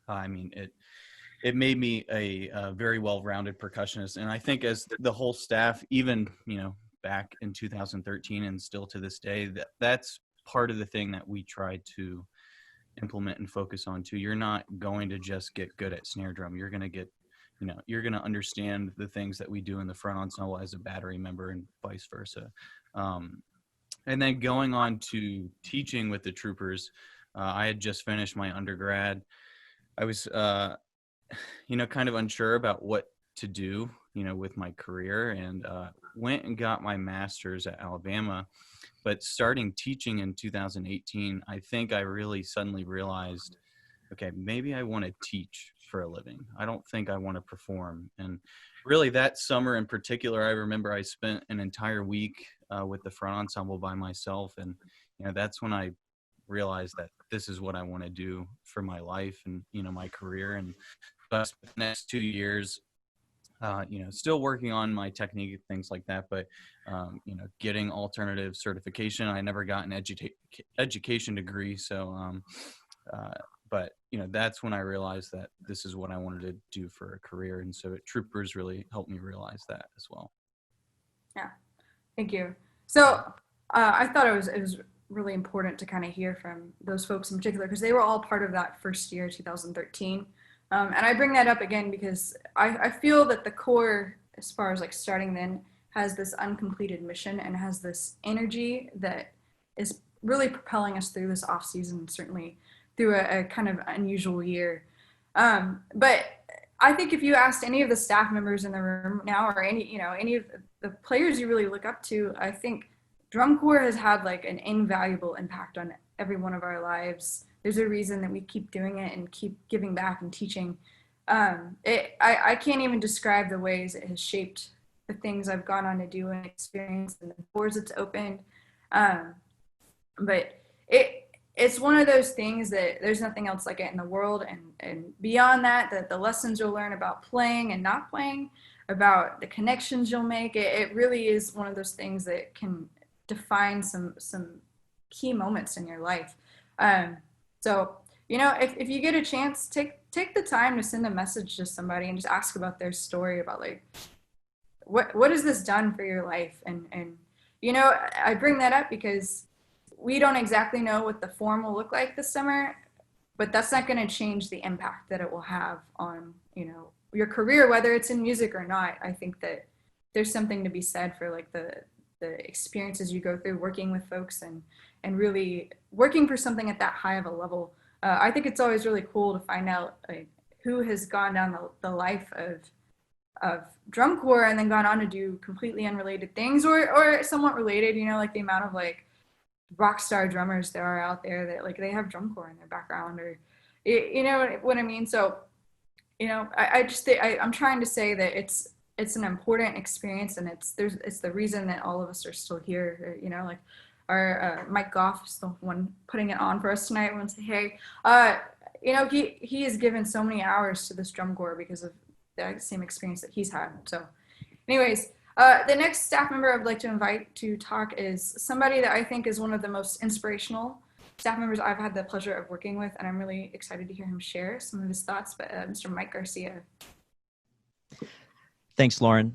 it made me a very well-rounded percussionist. And I think as the whole staff, even, back in 2013 and still to this day, that's part of the thing that we try to implement and focus on too. You're not going to just get good at snare drum. You're going to get, you're going to understand the things that we do in the front ensemble as a battery member and vice versa. And then going on to teaching with the Troopers, I had just finished my undergrad. I was, kind of unsure about what to do, with my career, and went and got my master's at Alabama. But starting teaching in 2018, I think I really suddenly realized, okay, maybe I want to teach for a living. I don't think I want to perform. And really that summer in particular, I remember I spent an entire week with the front ensemble by myself. And, that's when I realized that this is what I want to do for my life and, my career. And so I spent the next 2 years, still working on my technique and things like that, but, getting alternative certification. I never got an education degree. So, but, that's when I realized that this is what I wanted to do for a career. And so Troopers really helped me realize that as well. Yeah, thank you. So I thought it was really important to kind of hear from those folks in particular, because they were all part of that first year, 2013. And I bring that up again because I feel that the core, as far as like starting then, has this uncompleted mission and has this energy that is really propelling us through this off season, certainly through a kind of unusual year. But I think if you asked any of the staff members in the room now, or any of the players you really look up to, I think drum corps has had like an invaluable impact on every one of our lives. There's a reason that we keep doing it and keep giving back and teaching. I can't even describe the ways it has shaped the things I've gone on to do and experience and the doors it's opened. But it's one of those things that there's nothing else like it in the world. And beyond that, the lessons you'll learn about playing and not playing, about the connections you'll make, it really is one of those things that can define some key moments in your life. So, if you get a chance, take the time to send a message to somebody and just ask about their story, about like, what has this done for your life? And I bring that up because we don't exactly know what the form will look like this summer, but that's not going to change the impact that it will have on, your career, whether it's in music or not. I think that there's something to be said for like the experiences you go through working with folks and really working for something at that high of a level. I think it's always really cool to find out like who has gone down the life of drum corps and then gone on to do completely unrelated things or somewhat related, like the amount of like rock star drummers there are out there that like they have drum corps in their background, or you know what I mean. So I just think I'm trying to say that it's an important experience, and it's the reason that all of us are still here. Like our Mike Goff is the one putting it on for us tonight. I want to say, hey, he has given so many hours to this drum corps because of the same experience that he's had. So anyways, the next staff member I'd like to invite to talk is somebody that I think is one of the most inspirational staff members I've had the pleasure of working with, and I'm really excited to hear him share some of his thoughts. But Mr. Mike Garcia. Thanks, Lauren.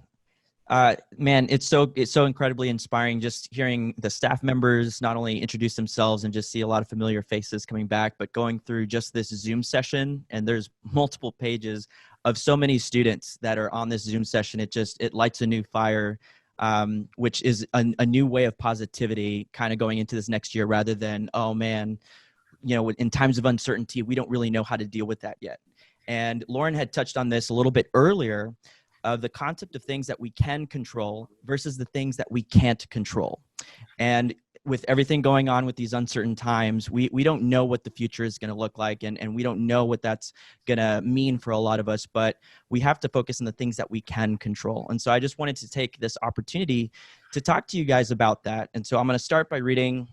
Man, it's so incredibly inspiring just hearing the staff members not only introduce themselves and just see a lot of familiar faces coming back, but going through just this Zoom session, and there's multiple pages of so many students that are on this Zoom session. It lights a new fire, which is a new way of positivity kind of going into this next year, rather than, oh man, in times of uncertainty, we don't really know how to deal with that yet. And Lauren had touched on this a little bit earlier, of the concept of things that we can control versus the things that we can't control. And with everything going on with these uncertain times, we don't know what the future is going to look like, and we don't know what that's going to mean for a lot of us, but we have to focus on the things that we can control. And so I just wanted to take this opportunity to talk to you guys about that. And so I'm going to start by reading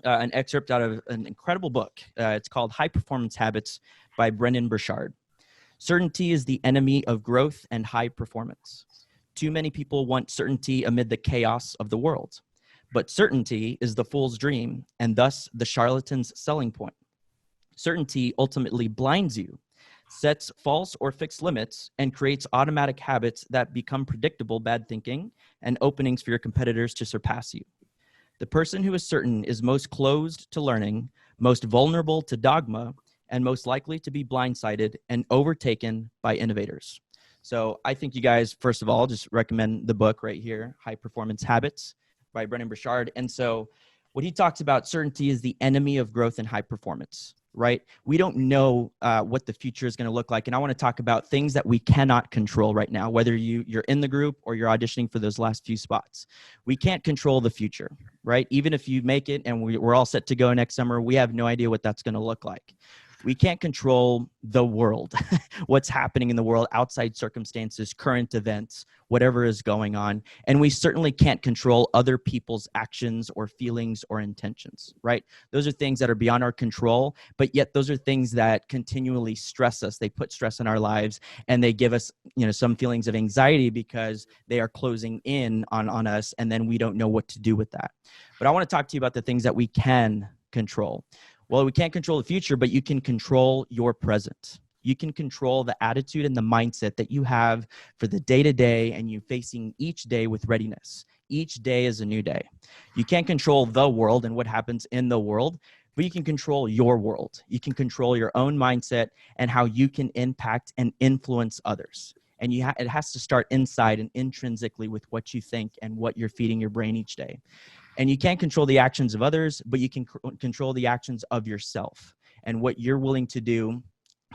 an excerpt out of an incredible book. It's called High Performance Habits by Brendon Burchard. Certainty is the enemy of growth and high performance. Too many people want certainty amid the chaos of the world, but certainty is the fool's dream and thus the charlatan's selling point. Certainty ultimately blinds you, sets false or fixed limits, and creates automatic habits that become predictable bad thinking and openings for your competitors to surpass you. The person who is certain is most closed to learning, most vulnerable to dogma, and most likely to be blindsided and overtaken by innovators. So I think you guys, first of all, just recommend the book right here, High Performance Habits by Brendon Burchard. And so what he talks about, certainty is the enemy of growth and high performance. right? We don't know what the future is going to look like. And I want to talk about things that we cannot control right now, whether you're in the group or you're auditioning for those last few spots. We can't control the future, right? Even if you make it and we're all set to go next summer, we have no idea what that's going to look like. We can't control the world, what's happening in the world, outside circumstances, current events, whatever is going on. And we certainly can't control other people's actions or feelings or intentions, right? Those are things that are beyond our control, but yet those are things that continually stress us. They put stress in our lives, and they give us, some feelings of anxiety because they are closing in on us, and then we don't know what to do with that. But I want to talk to you about the things that we can control. Well, we can't control the future, but you can control your present. You can control the attitude and the mindset that you have for the day-to-day, and you facing each day with readiness. Each day is a new day. You can't control the world and what happens in the world, but you can control your world. You can control your own mindset and how you can impact and influence others. And it has to start inside and intrinsically with what you think and what you're feeding your brain each day. And you can't control the actions of others, but you can control the actions of yourself and what you're willing to do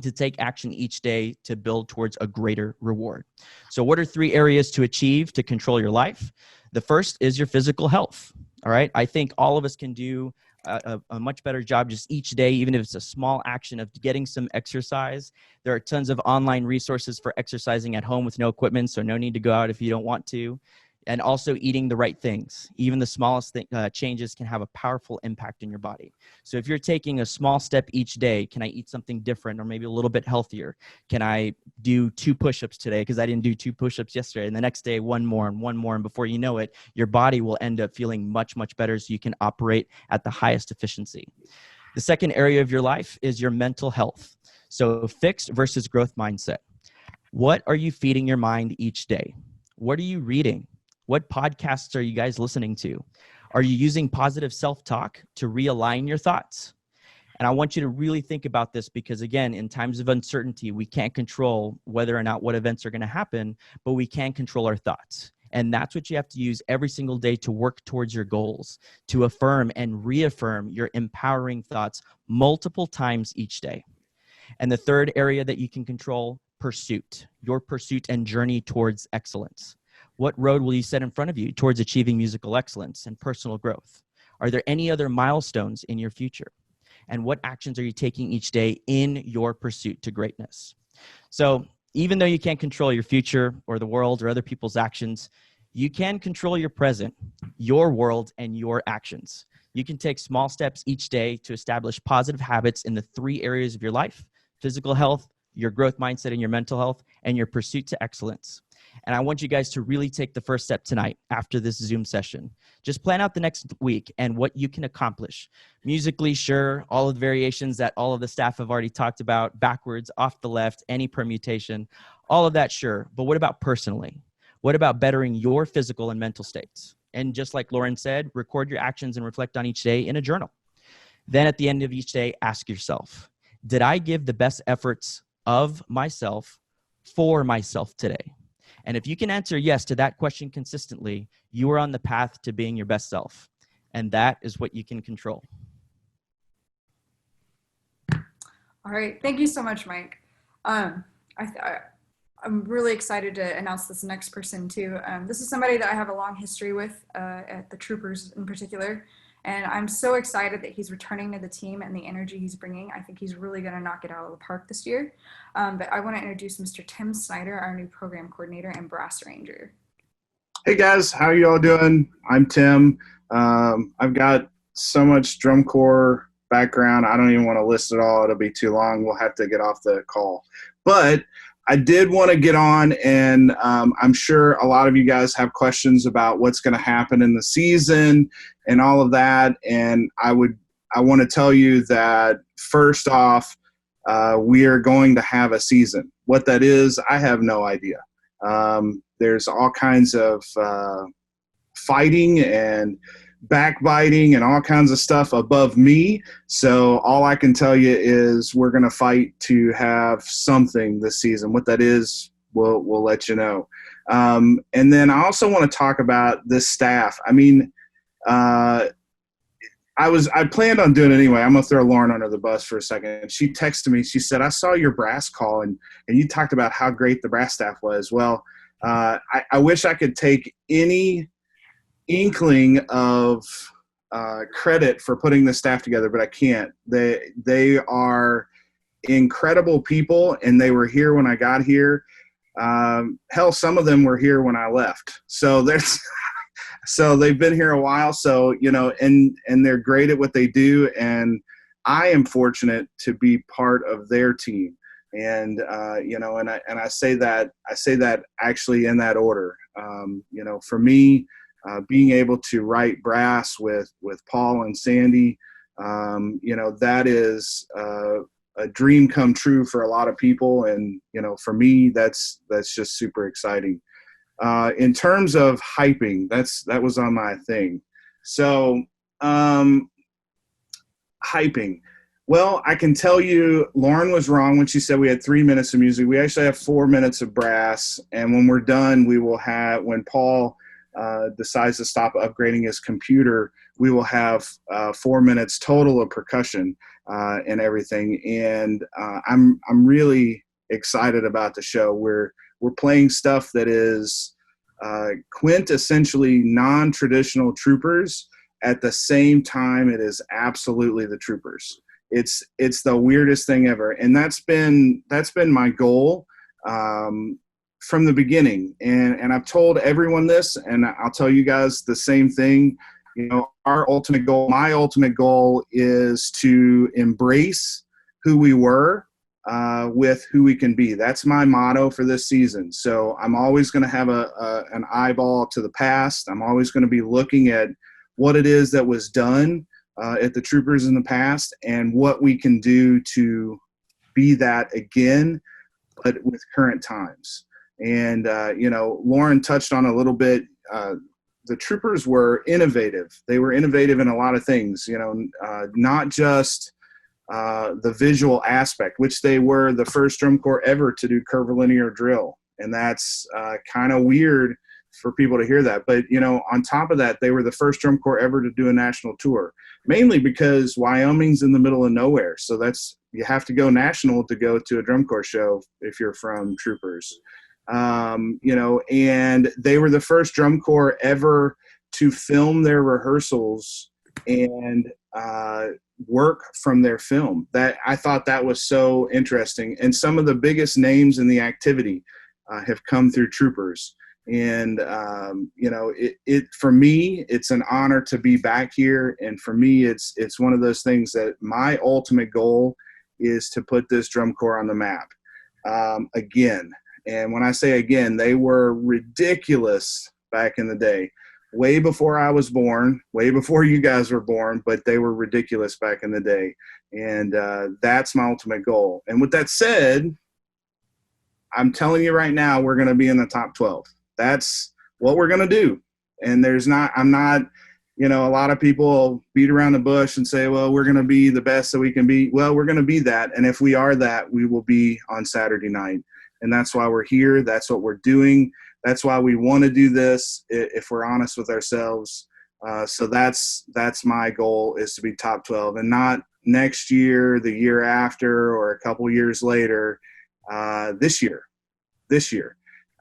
to take action each day to build towards a greater reward. So what are 3 areas to achieve to control your life? The first is your physical health. All right. I think all of us can do a much better job just each day, even if it's a small action of getting some exercise. There are tons of online resources for exercising at home with no equipment, so no need to go out if you don't want to. And also eating the right things. Even the smallest changes can have a powerful impact in your body. So if you're taking a small step each day, can I eat something different or maybe a little bit healthier? Can I do 2 push-ups today because I didn't do 2 push-ups yesterday? And the next day, 1 more and 1 more. And before you know it, your body will end up feeling much, much better so you can operate at the highest efficiency. The second area of your life is your mental health. So fixed versus growth mindset. What are you feeding your mind each day? What are you reading? What podcasts are you guys listening to? Are you using positive self-talk to realign your thoughts? And I want you to really think about this because, again, in times of uncertainty, we can't control whether or not what events are going to happen, but we can control our thoughts. And that's what you have to use every single day to work towards your goals, to affirm and reaffirm your empowering thoughts multiple times each day. And the third area that you can control, pursuit, your pursuit and journey towards excellence. What road will you set in front of you towards achieving musical excellence and personal growth? Are there any other milestones in your future? And what actions are you taking each day in your pursuit to greatness? So even though you can't control your future or the world or other people's actions, you can control your present, your world, and your actions. You can take small steps each day to establish positive habits in the 3 areas of your life: physical health, your growth mindset and your mental health, and your pursuit to excellence. And I want you guys to really take the first step tonight after this Zoom session. Just plan out the next week and what you can accomplish. Musically, sure, all of the variations that all of the staff have already talked about, backwards, off the left, any permutation, all of that, sure. But what about personally? What about bettering your physical and mental states? And just like Lauren said, record your actions and reflect on each day in a journal. Then at the end of each day, ask yourself, did I give the best efforts of myself for myself today? And if you can answer yes to that question consistently, you are on the path to being your best self. And that is what you can control. All right. Thank you so much, Mike. I'm really excited to announce this next person too. This is somebody that I have a long history with at the Troopers in particular. And I'm so excited that he's returning to the team and the energy he's bringing. I think he's really going to knock it out of the park this year. But I want to introduce Mr. Tim Snyder, our new program coordinator and brass ranger. Hey guys, how you all doing? I'm Tim. I've got so much drum corps background. I don't even want to list it all. It'll be too long. We'll have to get off the call. But I did want to get on, and I'm sure a lot of you guys have questions about what's going to happen in the season and all of that. And I want to tell you that first off, we are going to have a season. What that is, I have no idea. There's all kinds of fighting and backbiting and all kinds of stuff above me. So all I can tell you is we're going to fight to have something this season. What that is, we'll let you know. And then I also want to talk about this staff. I mean, I planned on doing it anyway. I'm gonna throw Lauren under the bus for a second. She texted me. She said, "I saw your brass call and you talked about how great the brass staff was." Well, I wish I could take any inkling of credit for putting the staff together, but I can't. They are incredible people, and they were here when I got here. Hell, some of them were here when I left. So there's. So they've been here a while, so, you know, and they're great at what they do, and I am fortunate to be part of their team. And you know, and I say that actually in that order. You know, for me, being able to write brass with Paul and Sandi, you know, that is a dream come true for a lot of people, and you know, for me, that's just super exciting. In terms of hyping, that was on my thing. So hyping. Well, I can tell you, Lauren was wrong when she said we had 3 minutes of music. We actually have 4 minutes of brass, and when we're done, we will have, when Paul decides to stop upgrading his computer, we will have 4 minutes total of percussion and everything. And I'm really excited about the show. We're playing stuff that is quintessentially non-traditional Troopers. At the same time, it is absolutely the Troopers. It's the weirdest thing ever, and that's been my goal from the beginning. And I've told everyone this, and I'll tell you guys the same thing. You know, my ultimate goal is to embrace who we were with who we can be. That's my motto for this season. So I'm always going to have an eyeball to the past. I'm always going to be looking at what it is that was done at the Troopers in the past and what we can do to be that again, but with current times. And, you know, Lauren touched on a little bit, the Troopers were innovative. They were innovative in a lot of things, you know, not just the visual aspect, which they were the first drum corps ever to do curvilinear drill. And that's kind of weird for people to hear that. But, you know, on top of that, they were the first drum corps ever to do a national tour, mainly because Wyoming's in the middle of nowhere. So you have to go national to go to a drum corps show if you're from Troopers. You know, and they were the first drum corps ever to film their rehearsals and work from their film. That I thought that was so interesting. And some of the biggest names in the activity have come through Troopers. And you know, it for me, it's an honor to be back here. And for me, it's one of those things that my ultimate goal is to put this drum corps on the map again. And when I say again, they were ridiculous back in the day, way before I was born, way before you guys were born, but they were ridiculous back in the day. And that's my ultimate goal. And with that said, I'm telling you right now, we're going to be in the top 12. That's what we're going to do. And I'm not, you know, a lot of people beat around the bush and say, well, we're going to be the best that we can be. Well, we're going to be that. And if we are that, we will be on Saturday night. And that's why we're here. That's what we're doing. That's why we want to do this, if we're honest with ourselves. So that's my goal, is to be top 12, and not next year, the year after, or a couple years later, this year.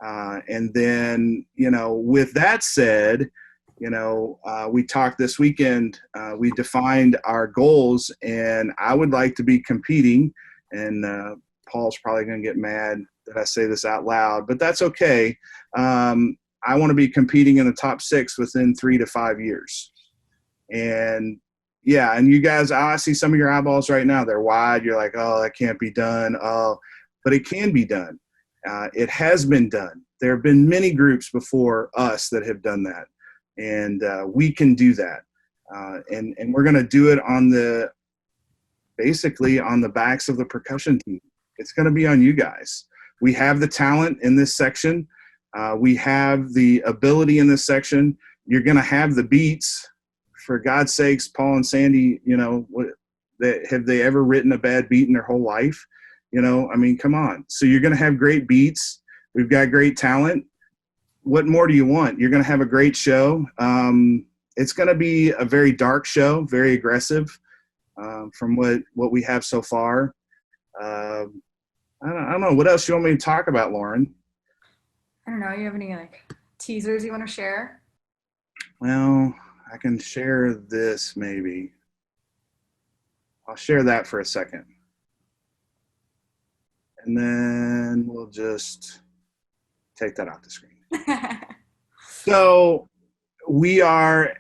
And then, you know, with that said, you know, we talked this weekend, we defined our goals, and I would like to be competing, and Paul's probably going to get mad that I say this out loud, but that's okay. I want to be competing in the top 6 within 3 to 5 years. And yeah, and you guys, I see some of your eyeballs right now. They're wide. You're like, oh, that can't be done. Oh, but it can be done. It has been done. There have been many groups before us that have done that. And we can do that. And we're going to do it basically on the backs of the percussion team. It's going to be on you guys. We have the talent in this section. We have the ability in this section. You're going to have the beats. For God's sakes, Paul and Sandi, you know, have they ever written a bad beat in their whole life? You know, I mean, come on. So you're going to have great beats. We've got great talent. What more do you want? You're going to have a great show. it's going to be a very dark show, very aggressive from what we have so far. I don't know. What else you want me to talk about, Lauren? I don't know. You have any like teasers you want to share? Well, I can share this maybe. I'll share that for a second. And then we'll just take that off the screen. So we are,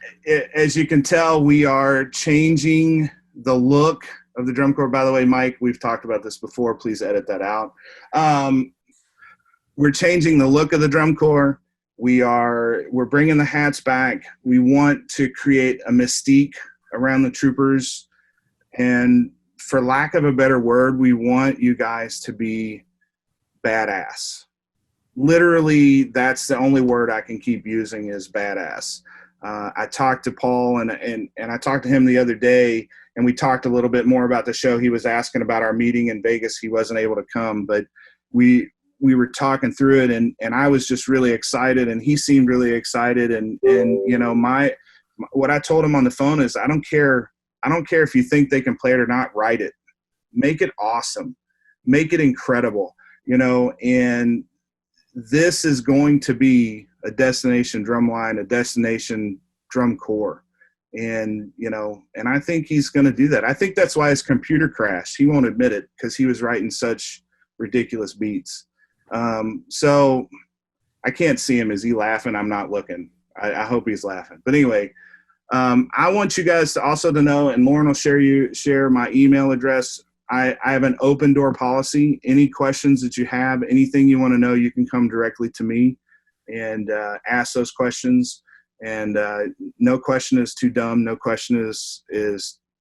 as you can tell, we are changing the look of the drum corps. By the way, Mike, we've talked about this before. Please edit that out. We're changing the look of the drum corps. We're bringing the hats back. We want to create a mystique around the troopers. And for lack of a better word, we want you guys to be badass. Literally, that's the only word I can keep using is badass. I talked to Paul and I talked to him the other day, and we talked a little bit more about the show. He was asking about our meeting in Vegas. He wasn't able to come, but we were talking through it, and I was just really excited, and he seemed really excited. And you know, what I told him on the phone is, I don't care if you think they can play it or not. Write it, make it awesome, make it incredible. You know, and this is going to be a destination drum line, a destination drum corps. And, you know, and I think he's going to do that. I think that's why his computer crashed. He won't admit it because he was writing such ridiculous beats. So I can't see him. Is he laughing? I'm not looking. I hope he's laughing. But anyway, I want you guys to also to know, and Lauren will share my email address. I have an open door policy. Any questions that you have, anything you want to know, you can come directly to me and ask those questions. And no question is too dumb. No question is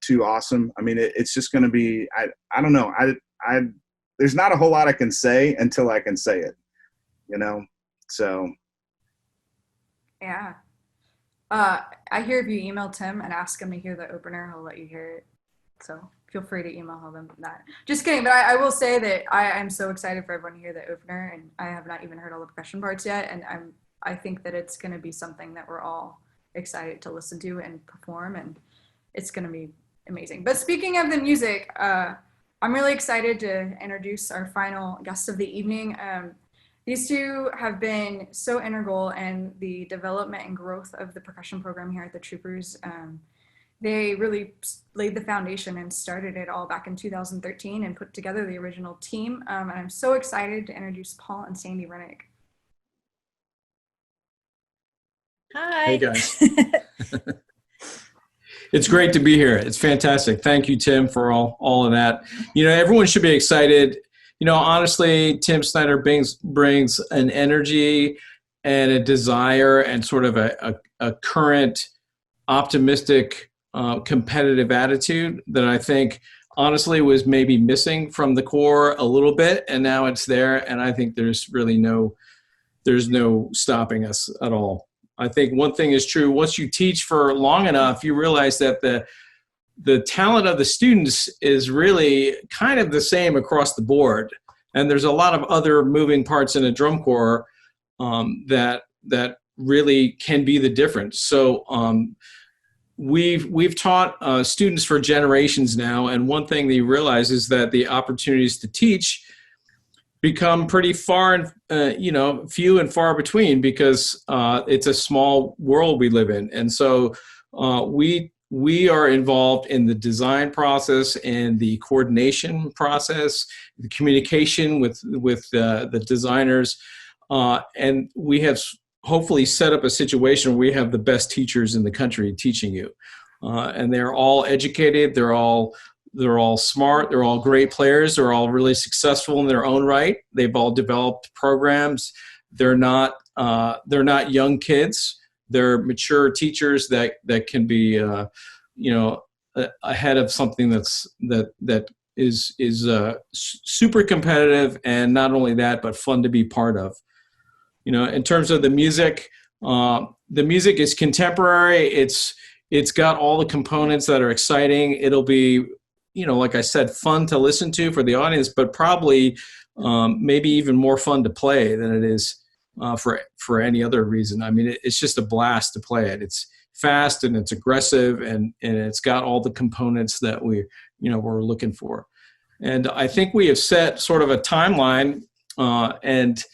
too awesome. I mean, it's just going to be, I don't know. There's not a whole lot I can say until I can say it, you know? So. Yeah. I hear if you email Tim and ask him to hear the opener, he'll let you hear it. So feel free to email him that. Just kidding, but I will say that I am so excited for everyone to hear the opener, and I have not even heard all the percussion parts yet, and I think that it's going to be something that we're all excited to listen to and perform, and it's going to be amazing. But speaking of the music, I'm really excited to introduce our final guest of the evening. These two have been so integral in the development and growth of the percussion program here at the Troopers. They really laid the foundation and started it all back in 2013 and put together the original team. And I'm so excited to introduce Paul and Sandi Rennick. Hi. Hey guys. It's great to be here. It's fantastic. Thank you, Tim, for all of that. You know, everyone should be excited. You know, honestly, Tim Snyder brings an energy and a desire and sort of a current optimistic competitive attitude that I think honestly was maybe missing from the core a little bit, and now it's there, and I think there's really no stopping us at all. I think one thing is true: once you teach for long enough, you realize that the talent of the students is really kind of the same across the board, and there's a lot of other moving parts in a drum corps that really can be the difference. So we've taught students for generations now, and one thing that you realize is that the opportunities to teach become pretty far and few and far between, because it's a small world we live in. And so we are involved in the design process and the coordination process, the communication with the designers, and we have hopefully set up a situation where we have the best teachers in the country teaching you, and they're all educated, they're all smart, they're all great players, they're all really successful in their own right. They've all developed programs. They're not young kids. They're mature teachers that can be ahead of something that is super competitive, and not only that, but fun to be part of. You know, in terms of the music is contemporary. It's got all the components that are exciting. It'll be, like I said, fun to listen to for the audience, but probably maybe even more fun to play than it is for any other reason. I mean, it's just a blast to play it. It fast and it's aggressive and it's got all the components that we're looking for. And I think we have set sort of a timeline and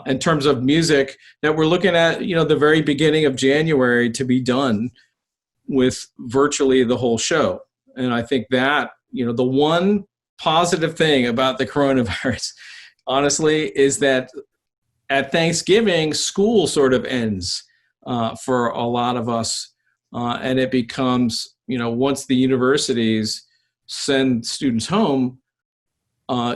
in terms of music that we're looking at, the very beginning of January to be done with virtually the whole show. And I think that, the one positive thing about the coronavirus, honestly, is that at Thanksgiving, school sort of ends for a lot of us. And it becomes, once the universities send students home,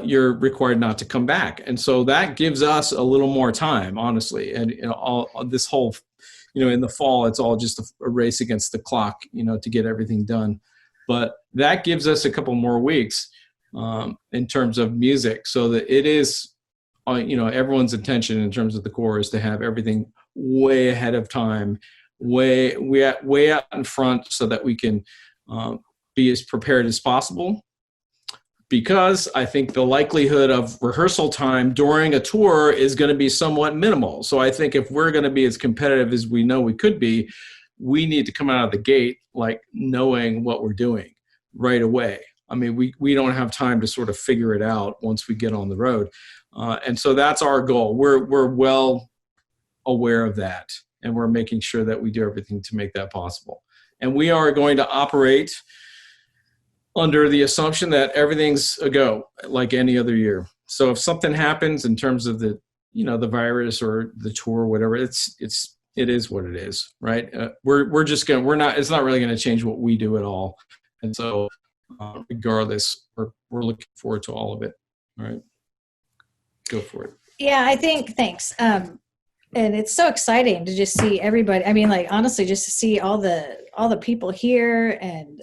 you're required not to come back. And so that gives us a little more time, honestly. And all this whole, in the fall, it's all just a race against the clock, to get everything done. But that gives us a couple more weeks in terms of music, so that it is, everyone's intention in terms of the core is to have everything way ahead of time, way out in front, so that we can be as prepared as possible. Because I think the likelihood of rehearsal time during a tour is going to be somewhat minimal. So I think if we're going to be as competitive as we know we could be, we need to come out of the gate like knowing what we're doing right away. I mean, we don't have time to sort of figure it out once we get on the road. And so that's our goal. We're well aware of that, and we're making sure that we do everything to make that possible. And we are going to operate under the assumption that everything's a go, like any other year. So if something happens in terms of the virus or the tour or whatever, it is what it is, right? It's not really going to change what we do at all. And so regardless, we're looking forward to all of it. All right, go for it. Yeah, thanks. And it's so exciting to just see everybody. I mean, like, honestly, just to see all the people here and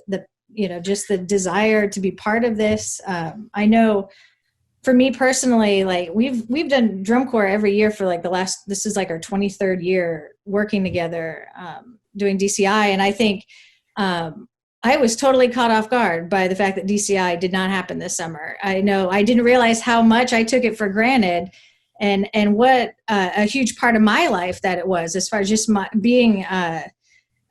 just the desire to be part of this. I know for me personally, like we've done drum corps every year for like this is like our 23rd year working together, doing DCI. And I think I was totally caught off guard by the fact that DCI did not happen this summer. I know I didn't realize how much I took it for granted and what a huge part of my life that it was, as far as just being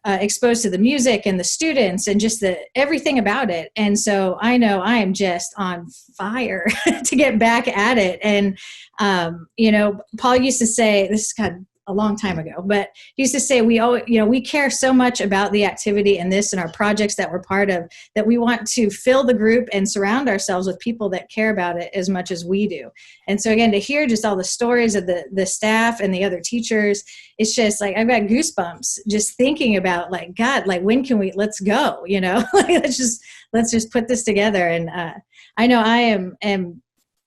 exposed to the music and the students and just everything about it. And so I know I am just on fire to get back at it. And, Paul used to say, this is kind of a long time ago, but he used to say, we care so much about the activity and this and our projects that we're part of, that we want to fill the group and surround ourselves with people that care about it as much as we do. And so again, to hear just all the stories of the staff and the other teachers, it's just like, I've got goosebumps just thinking about like, God, like when can let's go, like, let's just put this together. And I know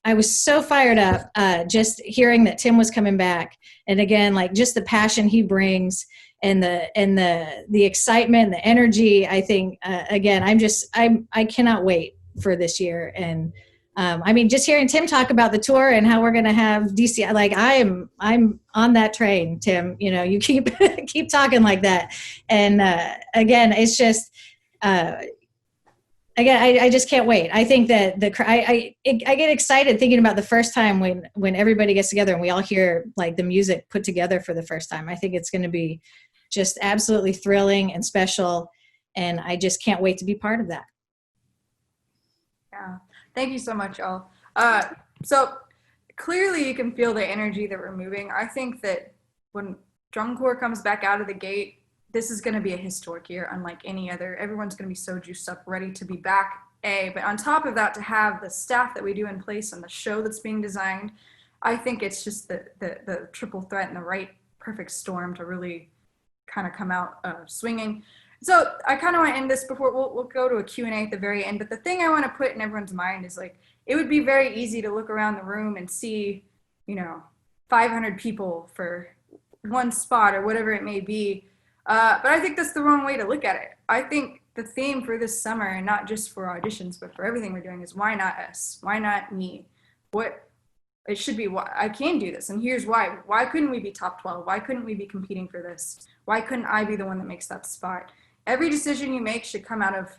I was so fired up just hearing that Tim was coming back. And again, like just the passion he brings and the excitement, the energy, I think, again, I cannot wait for this year. And I mean, just hearing Tim talk about the tour and how we're going to have DC, like I'm on that train, Tim, you keep talking like that. And again, it's just, again, I just can't wait. I think that I get excited thinking about the first time when everybody gets together and we all hear like the music put together for the first time. I think it's going to be just absolutely thrilling and special, and I just can't wait to be part of that. Yeah, thank you so much, all. So clearly you can feel the energy that we're moving. I think that when drum corps comes back out of the gate, this is going to be a historic year, unlike any other. Everyone's going to be so juiced up, ready to be back. But on top of that, to have the staff that we do in place and the show that's being designed, I think it's just the triple threat and the right perfect storm to really kind of come out swinging. So I kind of want to end this before we'll go to a Q&A at the very end. But the thing I want to put in everyone's mind is like, it would be very easy to look around the room and see, 500 people for one spot or whatever it may be. But I think that's the wrong way to look at it. I think the theme for this summer, and not just for auditions, but for everything we're doing, is why not us? Why not me? It should be why I can do this. And here's why. Why couldn't we be top 12? Why couldn't we be competing for this? Why couldn't I be the one that makes that spot? Every decision you make should come out of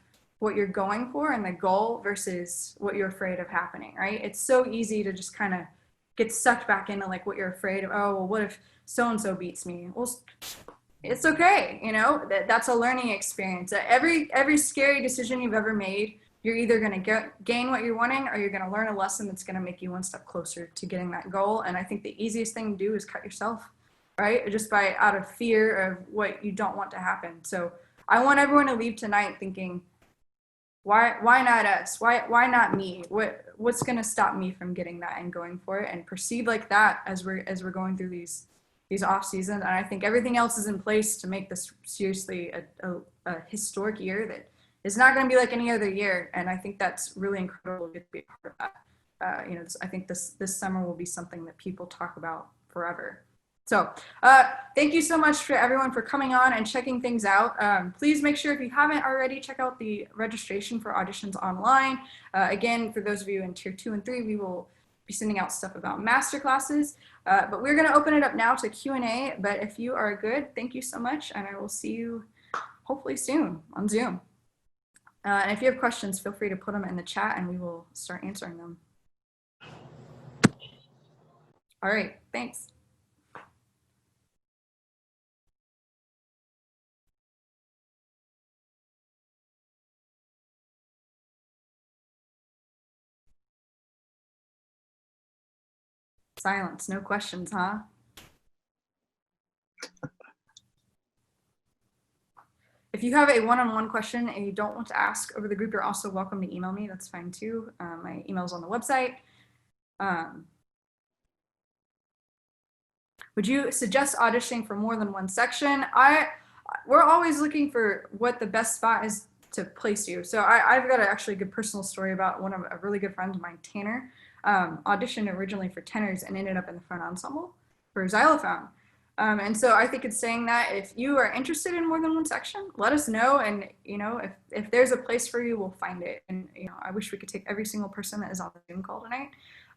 what you're going for and the goal versus what you're afraid of happening, right? It's so easy to just kind of get sucked back into like what you're afraid of. Oh, well, what if so-and-so beats me? Well, it's okay. You know, that's a learning experience. Every scary decision you've ever made, you're either going to gain what you're wanting, or you're going to learn a lesson that's going to make you one step closer to getting that goal. And I think the easiest thing to do is cut yourself, right? Just out of fear of what you don't want to happen. So I want everyone to leave tonight thinking, why not us? Why not me? What's going to stop me from getting that and going for it, and proceed like that as we're going through these off seasons. And I think everything else is in place to make this seriously a historic year that is not going to be like any other year. And I think that's really incredible to be a part of that. You know, I think this summer will be something that people talk about forever. So thank you so much for everyone for coming on and checking things out. Please make sure, if you haven't already, check out the registration for auditions online. Again, for those of you in tier 2 and 3, we will be sending out stuff about master classes. But we're going to open it up now to Q&A. But if you are good, thank you so much. And I will see you hopefully soon on Zoom. And if you have questions, feel free to put them in the chat and we will start answering them. All right, thanks. Silence, no questions, huh? If you have a one-on-one question and you don't want to ask over the group, you're also welcome to email me. That's fine too. My email's on the website. Would you suggest auditioning for more than one section? We're always looking for what the best spot is to place you. So I've got actually a good personal story about one of a really good friend of mine, Tanner. Auditioned originally for tenors and ended up in the front ensemble for xylophone. And so I think it's saying that if you are interested in more than one section, let us know. And, you know, if there's a place for you, we'll find it. And, you know, I wish we could take every single person that is on the Zoom call tonight,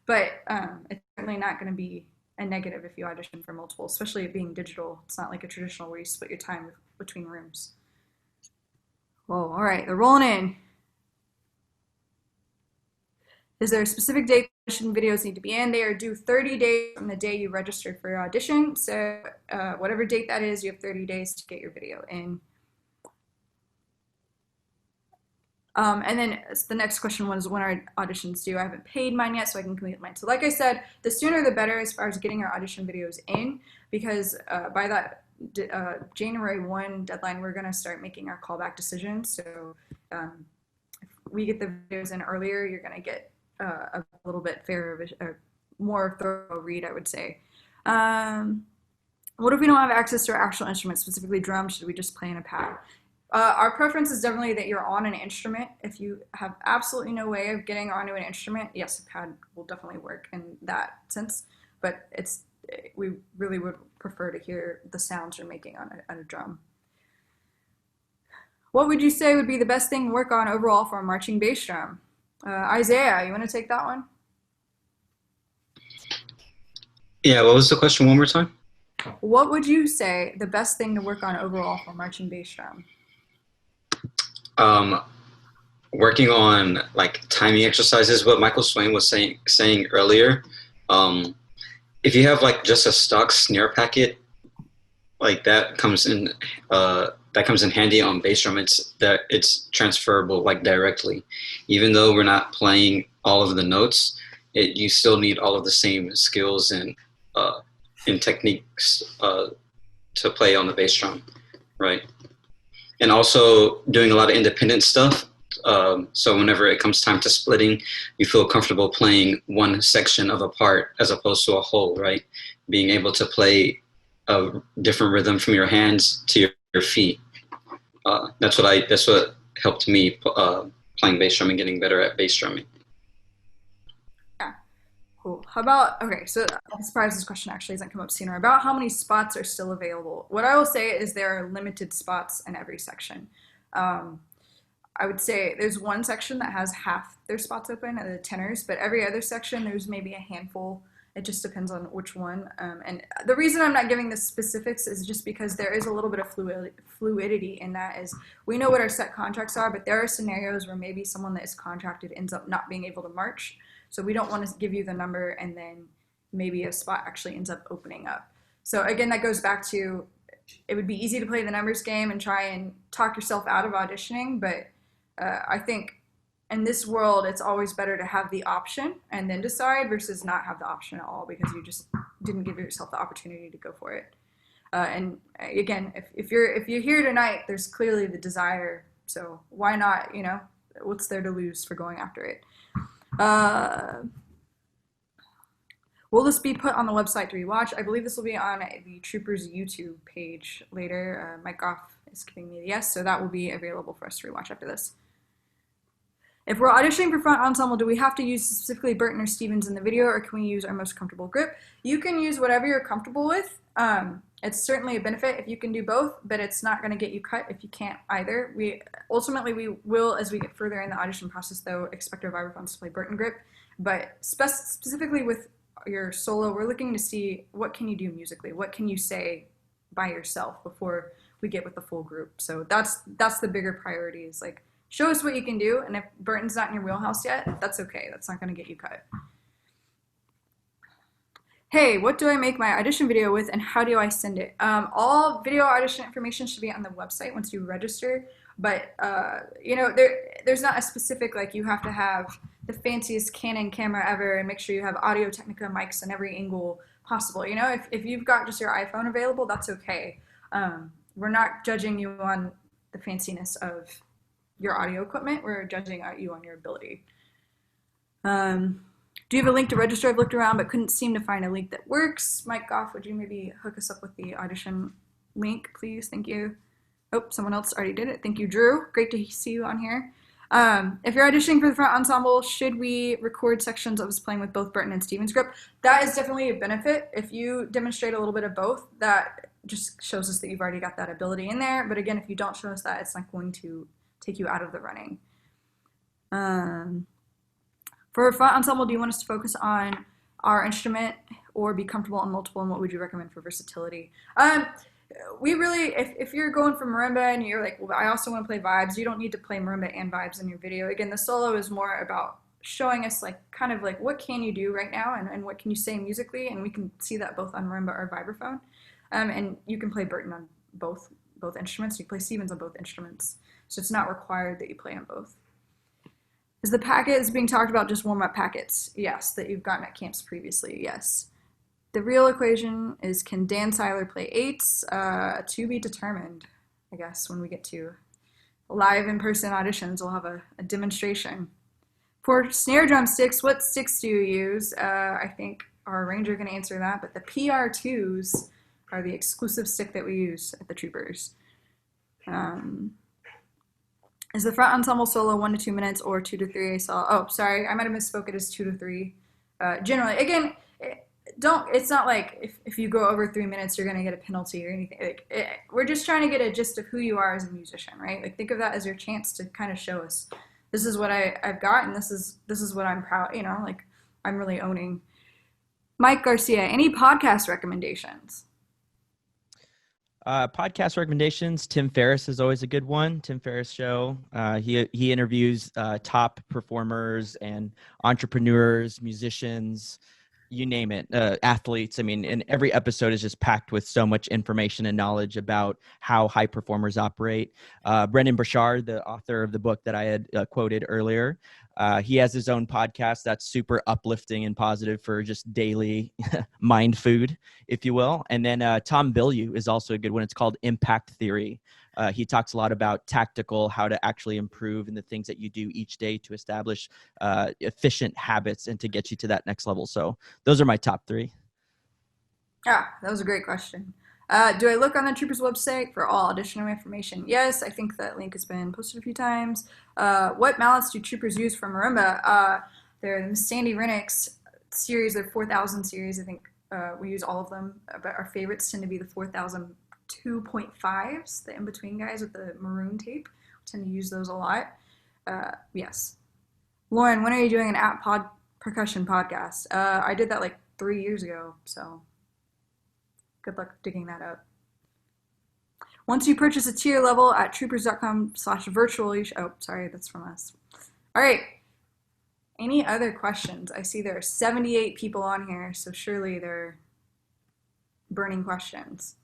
but it's certainly not going to be a negative if you audition for multiple, especially it being digital. It's not like a traditional where you split your time between rooms. Whoa, all right, they're rolling in. Is there a specific date audition videos need to be in? They are due 30 days from the day you registered for your audition. So whatever date that is, you have 30 days to get your video in. And then the next question was, when are auditions due? I haven't paid mine yet, so I can complete mine. So like I said, the sooner the better as far as getting our audition videos in, because by that January 1 deadline, we're going to start making our callback decisions. So if we get the videos in earlier, you're going to get a little bit fairer, more thorough read, I would say. What if we don't have access to our actual instrument, specifically drums? Should we just play in a pad? Our preference is definitely that you're on an instrument. If you have absolutely no way of getting onto an instrument, yes, a pad will definitely work in that sense. But we really would prefer to hear the sounds you're making on a drum. What would you say would be the best thing to work on overall for a marching bass drum? Isaiah, you want to take that one? Yeah, what was the question one more time? What would you say the best thing to work on overall for marching bass drum? Working on like timing exercises, what Michael Swain was saying earlier. If you have like just a stock snare packet, like that comes in handy on bass drum. It's transferable like directly, even though we're not playing all of the notes. You still need all of the same skills and techniques to play on the bass drum, right? And also doing a lot of independent stuff. So whenever it comes time to splitting, you feel comfortable playing one section of a part as opposed to a whole, right? Being able to play a different rhythm from your hands to your feet. That's what helped me playing bass drum and getting better at bass drumming. Yeah, cool. How about, okay, so I'm surprised this question actually hasn't come up sooner. About how many spots are still available? What I will say is there are limited spots in every section. I would say there's one section that has half their spots open at the tenors, but every other section there's maybe a handful. It just depends on which one. And the reason I'm not giving the specifics is just because there is a little bit of fluidity in that. Is we know what our set contracts are, but there are scenarios where maybe someone that is contracted ends up not being able to march. So we don't want to give you the number and then maybe a spot actually ends up opening up. So again, that goes back to it would be easy to play the numbers game and try and talk yourself out of auditioning, but I think in this world, it's always better to have the option and then decide versus not have the option at all because you just didn't give yourself the opportunity to go for it. And again, if you're here tonight, there's clearly the desire. So why not? You know, what's there to lose for going after it? Will this be put on the website to rewatch? I believe this will be on the Troopers YouTube page later. Mike Goff is giving me the yes, so that will be available for us to rewatch after this. If we're auditioning for front ensemble, do we have to use specifically Burton or Stevens in the video, or can we use our most comfortable grip? You can use whatever you're comfortable with. It's certainly a benefit if you can do both, but it's not going to get you cut if you can't either. We will, as we get further in the audition process, though, expect our vibraphones to play Burton grip. But specifically with your solo, we're looking to see what can you do musically, what can you say by yourself before we get with the full group. So that's the bigger priority, is like, show us what you can do, and if Burton's not in your wheelhouse yet, that's okay. That's not going to get you cut. Hey, what do I make my audition video with, and how do I send it? All video audition information should be on the website once you register, but you know, there's not a specific, like, you have to have the fanciest Canon camera ever and make sure you have Audio-Technica mics in every angle possible. You know, if you've got just your iPhone available, that's okay. We're not judging you on the fanciness of your audio equipment. We're judging you on your ability. Do you have a link to register? I've looked around but couldn't seem to find a link that works. Mike Goff, would you maybe hook us up with the audition link, please? Thank you. Oh, someone else already did it. Thank you, Drew. Great to see you on here. If you're auditioning for the front ensemble, should we record sections of us playing with both Burton and Stevens grip? That is definitely a benefit. If you demonstrate a little bit of both, that just shows us that you've already got that ability in there. But again, if you don't show us that, it's not going to take you out of the running. For a front ensemble, do you want us to focus on our instrument or be comfortable on multiple, and what would you recommend for versatility? We really, if you're going for marimba and you're like, well, I also want to play vibes, you don't need to play marimba and vibes in your video. Again, the solo is more about showing us, like, kind of like, what can you do right now, and what can you say musically, and we can see that both on marimba or vibraphone. And you can play Burton on both instruments. You play Stevens on both instruments. So it's not required that you play on both. Is the packets being talked about just warm-up packets? Yes, that you've gotten at camps previously, yes. The real equation is, can Dan Seiler play eights? To be determined, I guess, when we get to live in-person auditions. We'll have a demonstration. For snare drum sticks, what sticks do you use? I think our arranger can answer that, but the PR2s are the exclusive stick that we use at the Troopers. Is the front ensemble solo 1 to 2 minutes or 2 to 3 solo? Oh, sorry, I might have misspoke. It is 2 to 3. Generally, again, it's not like if you go over 3 minutes, you're going to get a penalty or anything. Like, we're just trying to get a gist of who you are as a musician, right? Like, think of that as your chance to kind of show us, this is what I've got, and this is what I'm proud, you know, like, I'm really owning. Mike Garcia, any podcast recommendations? Podcast recommendations. Tim Ferriss is always a good one. Tim Ferriss show. He interviews top performers and entrepreneurs, musicians, you name it, athletes. I mean, and every episode is just packed with so much information and knowledge about how high performers operate. Brendan Burchard, the author of the book that I had quoted earlier, he has his own podcast that's super uplifting and positive for just daily mind food, if you will. And then Tom Bilyeu is also a good one. It's called Impact Theory. He talks a lot about tactical, how to actually improve in the things that you do each day to establish efficient habits and to get you to that next level. So those are my top 3. Yeah, that was a great question. Do I look on the Troopers website for all audition information? Yes, I think that link has been posted a few times. What mallets do Troopers use for marimba? They're the Sandi Rennick's series, their 4000 series. I think we use all of them, but our favorites tend to be the 4000 2.5s, the in-between guys with the maroon tape. We tend to use those a lot. Yes. Lauren, when are you doing an app percussion podcast? I did that like 3 years ago, so good luck digging that up. Once you purchase a tier level at troopers.com/virtual, oh, sorry, that's from us. All right. Any other questions? I see there are 78 people on here, so surely they're burning questions.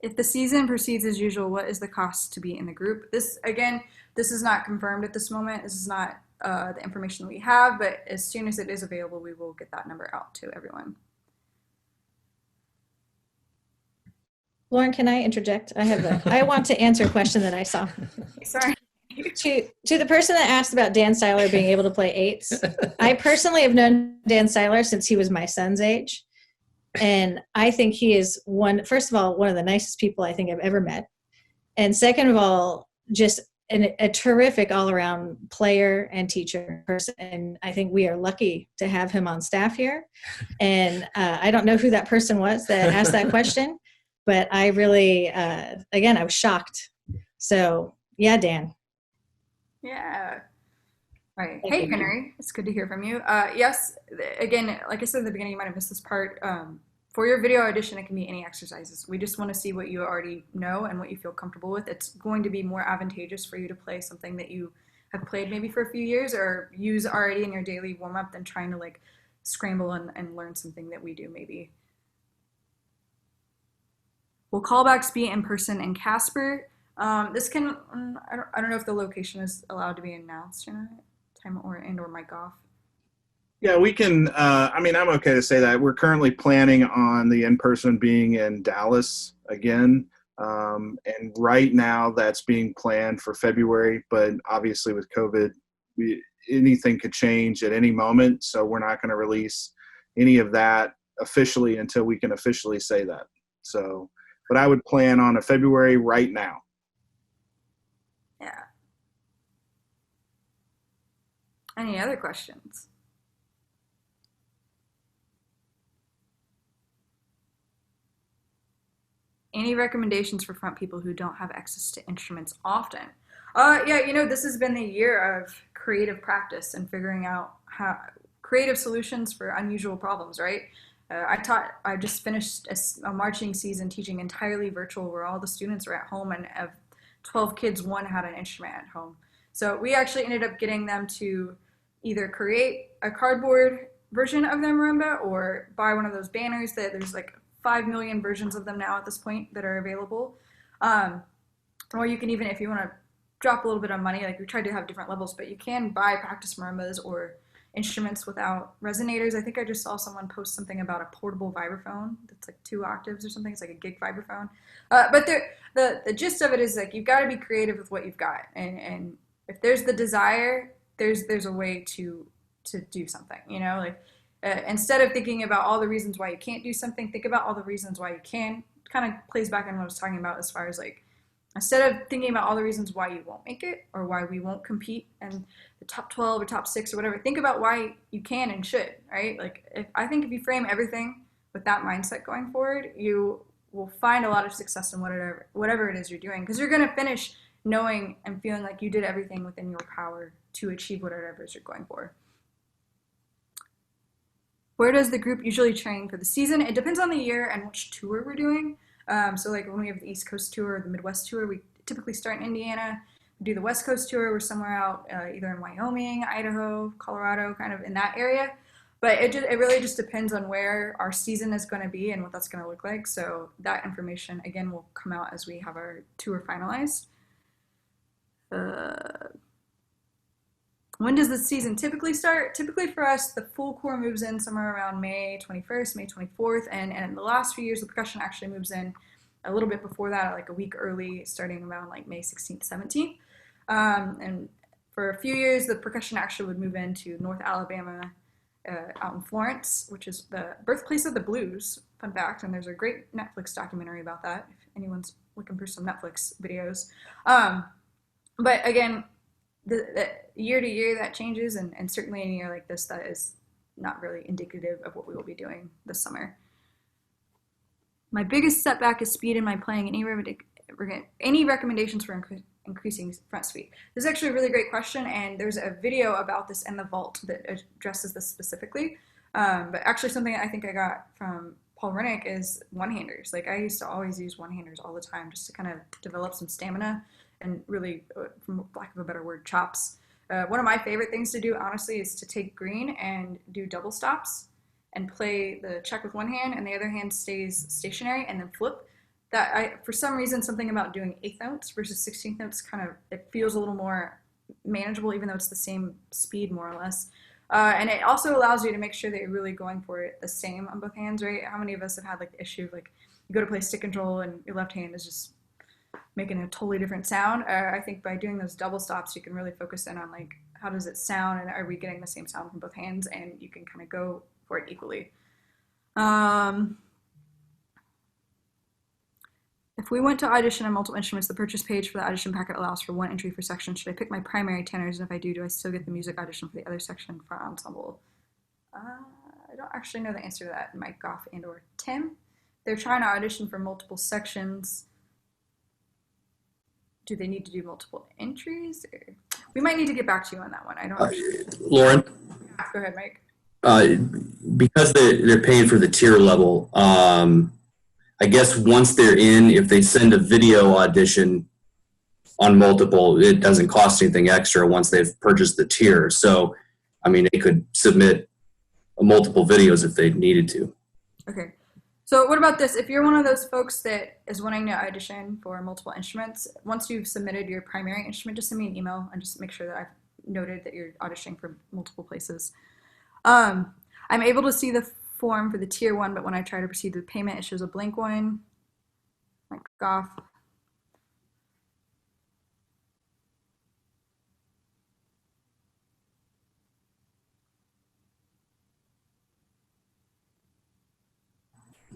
If the season proceeds as usual, what is the cost to be in the group? This is not confirmed at this moment. This is not the information we have, but as soon as it is available, we will get that number out to everyone. Lauren, can I interject? I want to answer a question that I saw. Sorry. To the person that asked about Dan Seiler being able to play eights, I personally have known Dan Seiler since he was my son's age. And I think he is first of all, one of the nicest people I think I've ever met. And second of all, just a terrific all-around player and teacher person. And I think we are lucky to have him on staff here. And I don't know who that person was that asked that question, but I really, again, I was shocked. So yeah, Dan. Yeah. Right. Hey, Henry. It's good to hear from you. Yes, again, like I said at the beginning, you might have missed this part. For your video audition, it can be any exercises. We just want to see what you already know and what you feel comfortable with. It's going to be more advantageous for you to play something that you have played maybe for a few years or use already in your daily warm-up than trying to like scramble and learn something that we do maybe. Will callbacks be in person in Casper? This can, I don't know if the location is allowed to be announced or not. Time or mic off. Yeah, we can, I mean, I'm okay to say that. We're currently planning on the in-person being in Dallas again. And right now that's being planned for February, but obviously with COVID, anything could change at any moment. So we're not going to release any of that officially until we can officially say that. So, but I would plan on a February right now. Yeah. Any other questions? Any recommendations for front people who don't have access to instruments often? Yeah, you know, this has been the year of creative practice and figuring out creative solutions for unusual problems, right? I just finished a marching season teaching entirely virtual where all the students were at home, and of 12 kids, one had an instrument at home. So we actually ended up getting them to either create a cardboard version of their marimba or buy one of those banners that there's like 5 million versions of them now at this point that are available. Or you can even, if you want to drop a little bit of money, like we tried to have different levels, but you can buy practice marimbas or instruments without resonators. I think I just saw someone post something about a portable vibraphone that's like 2 octaves or something. It's like a gig vibraphone. But the gist of it is like you've got to be creative with what you've got, and if there's the desire, there's a way to do something. You know, like instead of thinking about all the reasons why you can't do something, think about all the reasons why you can. It kind of plays back on what I was talking about as far as like, instead of thinking about all the reasons why you won't make it or why we won't compete in the top 12 or top 6 or whatever, think about why you can and should, right? Like I think if you frame everything with that mindset going forward, you will find a lot of success in whatever it is you're doing, because you're going to finish knowing and feeling like you did everything within your power to achieve whatever it is you're going for. Where does the group usually train for the season? It depends on the year and which tour we're doing. So like when we have the East Coast tour or the Midwest tour, we typically start in Indiana. We do the West Coast tour, we're somewhere out either in Wyoming, Idaho, Colorado, kind of in that area. But it really just depends on where our season is going to be and what that's going to look like. So that information, again, will come out as we have our tour finalized. When does the season typically start? Typically for us, the full core moves in somewhere around May 21st, May 24th, and in the last few years, the percussion actually moves in a little bit before that, like a week early, starting around like May 16th, 17th. And for a few years, the percussion actually would move into North Alabama, out in Florence, which is the birthplace of the blues, fun fact, and there's a great Netflix documentary about that, if anyone's looking for some Netflix videos. But again, the year to year that changes, and certainly in a year like this, that is not really indicative of what we will be doing this summer. My biggest setback is speed in my playing. Any recommendations for increasing front speed? This is actually a really great question, and there's a video about this in the vault that addresses this specifically. But actually something I think I got from Paul Rennick is one-handers. Like I used to always use one-handers all the time just to kind of develop some stamina and really, from lack of a better word, chops. One of my favorite things to do, honestly, is to take green and do double stops and play the check with one hand and the other hand stays stationary and then flip. for some reason, something about doing 8th notes versus 16th notes it feels a little more manageable, even though it's the same speed more or less. And it also allows you to make sure that you're really going for it the same on both hands, right? How many of us have had like the issue of like you go to play stick control and your left hand is just making a totally different sound? I think by doing those double stops, you can really focus in on like how does it sound and are we getting the same sound from both hands, and you can kind of go for it equally. If we went to audition on multiple instruments, the purchase page for the audition packet allows for 1 entry per section. Should I pick my primary tenors? And if I do I still get the music audition for the other section for ensemble? I don't actually know the answer to that, Mike, Goff, and or Tim. They're trying to audition for multiple sections. Do they need to do multiple entries? Or... We might need to get back to you on that one. I don't. Lauren? Go ahead, Mike. Because they're paying for the tier level, I guess once they're in, if they send a video audition on multiple, it doesn't cost anything extra once they've purchased the tier. So, I mean, they could submit multiple videos if they needed to. Okay. So what about this? If you're one of those folks that is wanting to audition for multiple instruments, once you've submitted your primary instrument, just send me an email and just make sure that I've noted that you're auditioning for multiple places. I'm able to see the form for the tier 1, but when I try to proceed with payment, it shows a blank one. Like Goff.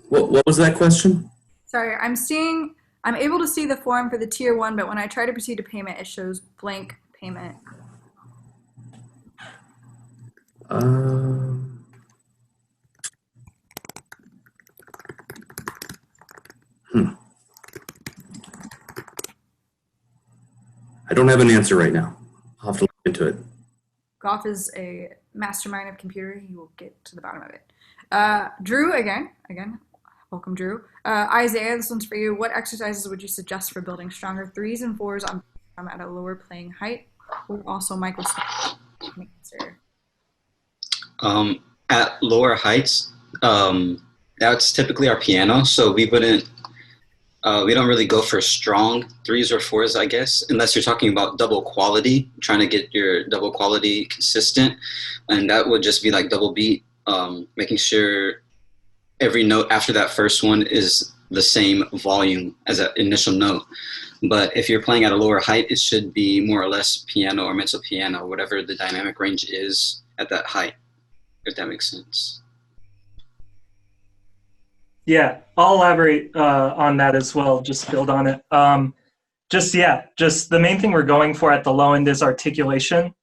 What was that question? Sorry, I'm able to see the form for the tier 1, but when I try to proceed to payment, it shows blank payment. I don't have an answer right now. I'll have to look into it. Goff is a mastermind of computer. He will get to the bottom of it. Drew, again, welcome, Drew. Isaiah, this one's for you. What exercises would you suggest for building stronger 3s and 4s on at a lower playing height? Or also, Michael. At lower heights, that's typically our piano. So we don't really go for strong 3s or 4s, I guess, unless you're talking about double quality, trying to get your double quality consistent. And that would just be like double beat, making sure every note after that first one is the same volume as that initial note. But if you're playing at a lower height, it should be more or less piano or mezzo piano, whatever the dynamic range is at that height, if that makes sense. Yeah, I'll elaborate on that as well, just build on it. Just the main thing we're going for at the low end is articulation,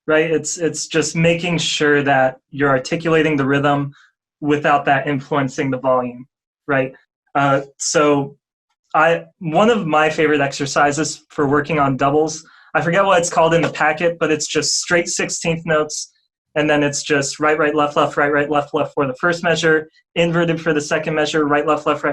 right? It's just making sure that you're articulating the rhythm without that influencing the volume, right? So one of my favorite exercises for working on doubles, I forget what it's called in the packet, but it's just straight 16th notes, and then it's just right, left, right, left for the first measure, inverted for the second measure, right,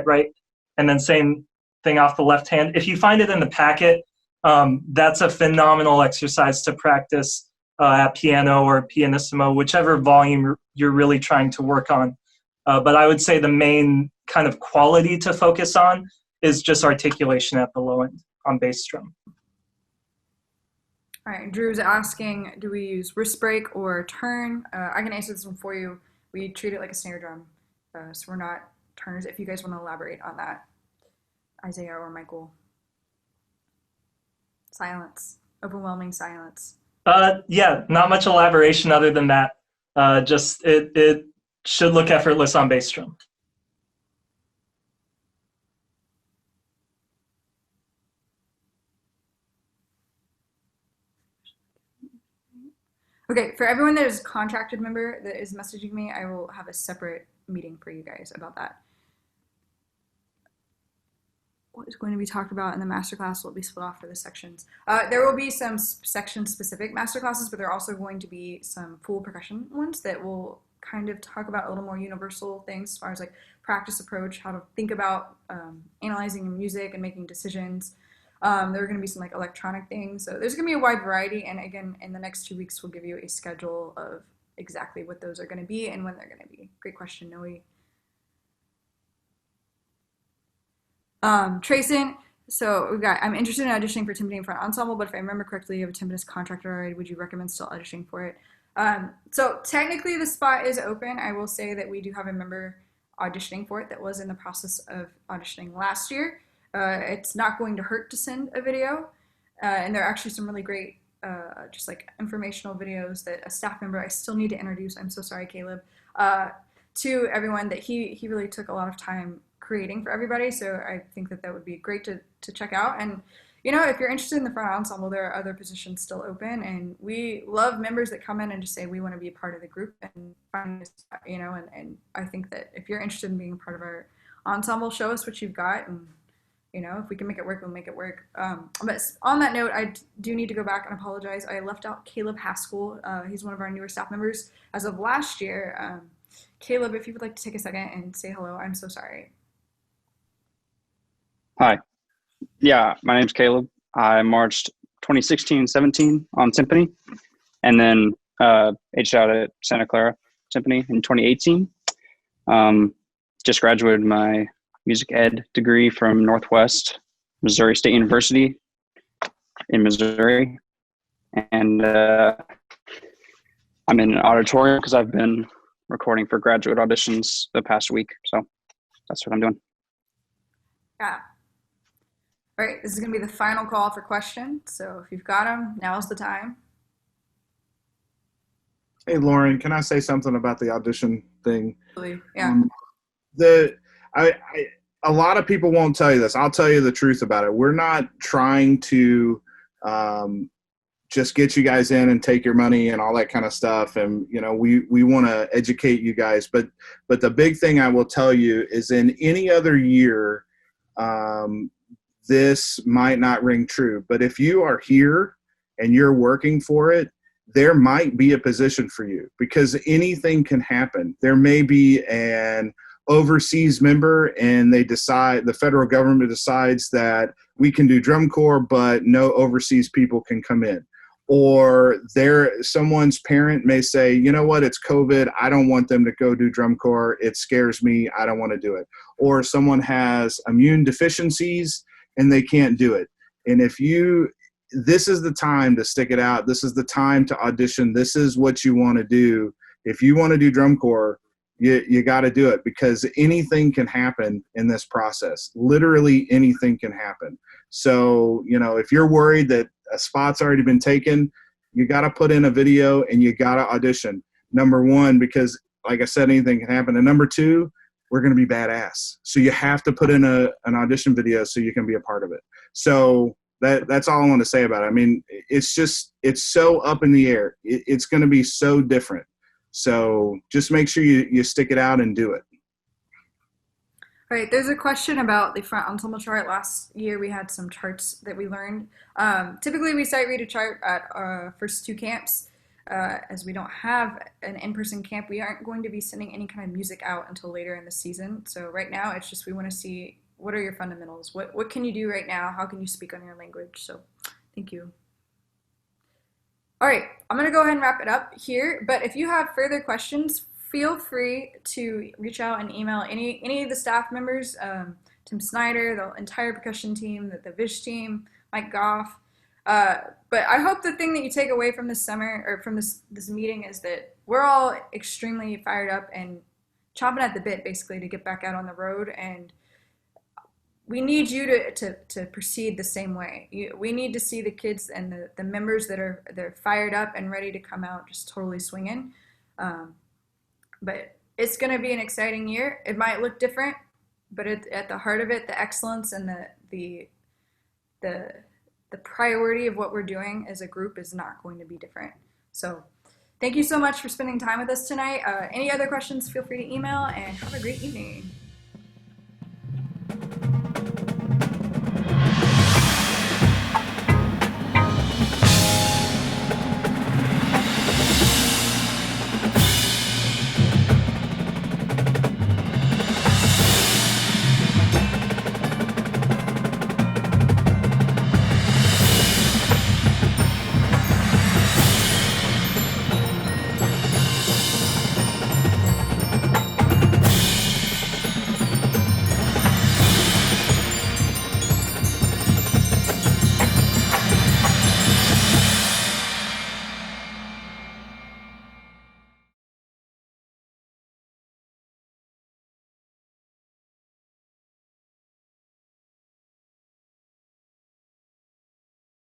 right, and then same thing off the left hand. If you find it in the packet, that's a phenomenal exercise to practice at piano or pianissimo, whichever volume you're really trying to work on. But I would say the main kind of quality to focus on is just articulation at the low end on bass drum. All right, Drew's asking, do we use wrist break or turn? I can answer this one for you. We treat it like a snare drum, so we're not turners. If you guys want to elaborate on that, Isaiah or Michael. Silence, overwhelming silence. Yeah, not much elaboration other than that. Just it should look effortless on bass drum. Okay, for everyone that is a contracted member that is messaging me, I will have a separate meeting for you guys about that. What is going to be talked about in the masterclass will be split off for the sections. There will be some section-specific masterclasses, but there are also going to be some full percussion ones that will kind of talk about a little more universal things as far as like practice approach, how to think about analyzing music and making decisions. There are going to be some like electronic things. So there's going to be a wide variety. And again, in the next 2 weeks, we'll give you a schedule of exactly what those are going to be and when they're going to be. Great question, Noe. Trayson, so I'm interested in auditioning for timpani and front ensemble, but if I remember correctly, you have a timpanist contractor already. Would you recommend still auditioning for it? So technically the spot is open. I will say that we do have a member auditioning for it that was in the process of auditioning last year. It's not going to hurt to send a video. And there are actually some really great just like informational videos that a staff member, I still need to introduce, I'm so sorry, Caleb, to everyone, that he really took a lot of time creating for everybody. So I think that that would be great to check out. And you know, if you're interested in the front ensemble, there are other positions still open, and we love members that come in and just say we want to be a part of the group and find this, you know, and I think that if you're interested in being a part of our ensemble, show us what you've got, and you know, if we can make it work, we'll make it work. But on that note, I do need to go back and apologize. I left out Caleb Haskell. He's one of our newer staff members as of last year. Caleb, if you would like to take a second and say hello, I'm so sorry. Hi. Yeah, my name's Caleb. I marched 2016-17 on timpani, and then aged out at Santa Clara Timpani in 2018. Just graduated my music ed degree from Northwest Missouri State University in Missouri. And I'm in an auditorium because I've been recording for graduate auditions the past week. So that's what I'm doing. Yeah. All right, this is going to be the final call for questions. So if you've got them, now's the time. Hey, Lauren, can I say something about the audition thing? Yeah. A lot of people won't tell you this. I'll tell you the truth about it. We're not trying to just get you guys in and take your money and all that kind of stuff. And, you know, we want to educate you guys. But the big thing I will tell you is in any other year, this might not ring true. But if you are here and you're working for it, there might be a position for you, because anything can happen. There may be an overseas member and the federal government decides that we can do drum corps, but no overseas people can come in. Or someone's parent may say, you know what, it's COVID, I don't want them to go do drum corps. It scares me, I don't want to do it. Or someone has immune deficiencies and they can't do it. And this is the time to stick it out. This is the time to audition. This is what you want to do. If you want to do drum corps, you got to do it, because anything can happen in this process. Literally anything can happen. So, you know, if you're worried that a spot's already been taken, you got to put in a video and you got to audition. Number one, because like I said, anything can happen. And number two, we're going to be badass. So you have to put in an audition video so you can be a part of it. So that's all I want to say about it. I mean, it's so up in the air. It's going to be so different. So just make sure you stick it out and do it. All right, there's a question about the front ensemble chart. Last year we had some charts that we learned. Typically we sight read a chart at our first two camps. As we don't have an in-person camp, we aren't going to be sending any kind of music out until later in the season. So right now it's just we want to see, what are your fundamentals? What can you do right now? How can you speak on your language? So thank you. All right, I'm going to go ahead and wrap it up here. But if you have further questions, feel free to reach out and email any of the staff members, Tim Snyder, the entire percussion team, the Vish team, Mike Goff. But I hope the thing that you take away from this summer, or from this meeting, is that we're all extremely fired up and chomping at the bit, basically, to get back out on the road. And we need you to proceed the same way. We need to see the kids and the members they're fired up and ready to come out just totally swinging. But it's going to be an exciting year. It might look different, but at the heart of it, the excellence and the priority of what we're doing as a group is not going to be different. So thank you so much for spending time with us tonight. Any other questions, feel free to email, and have a great evening.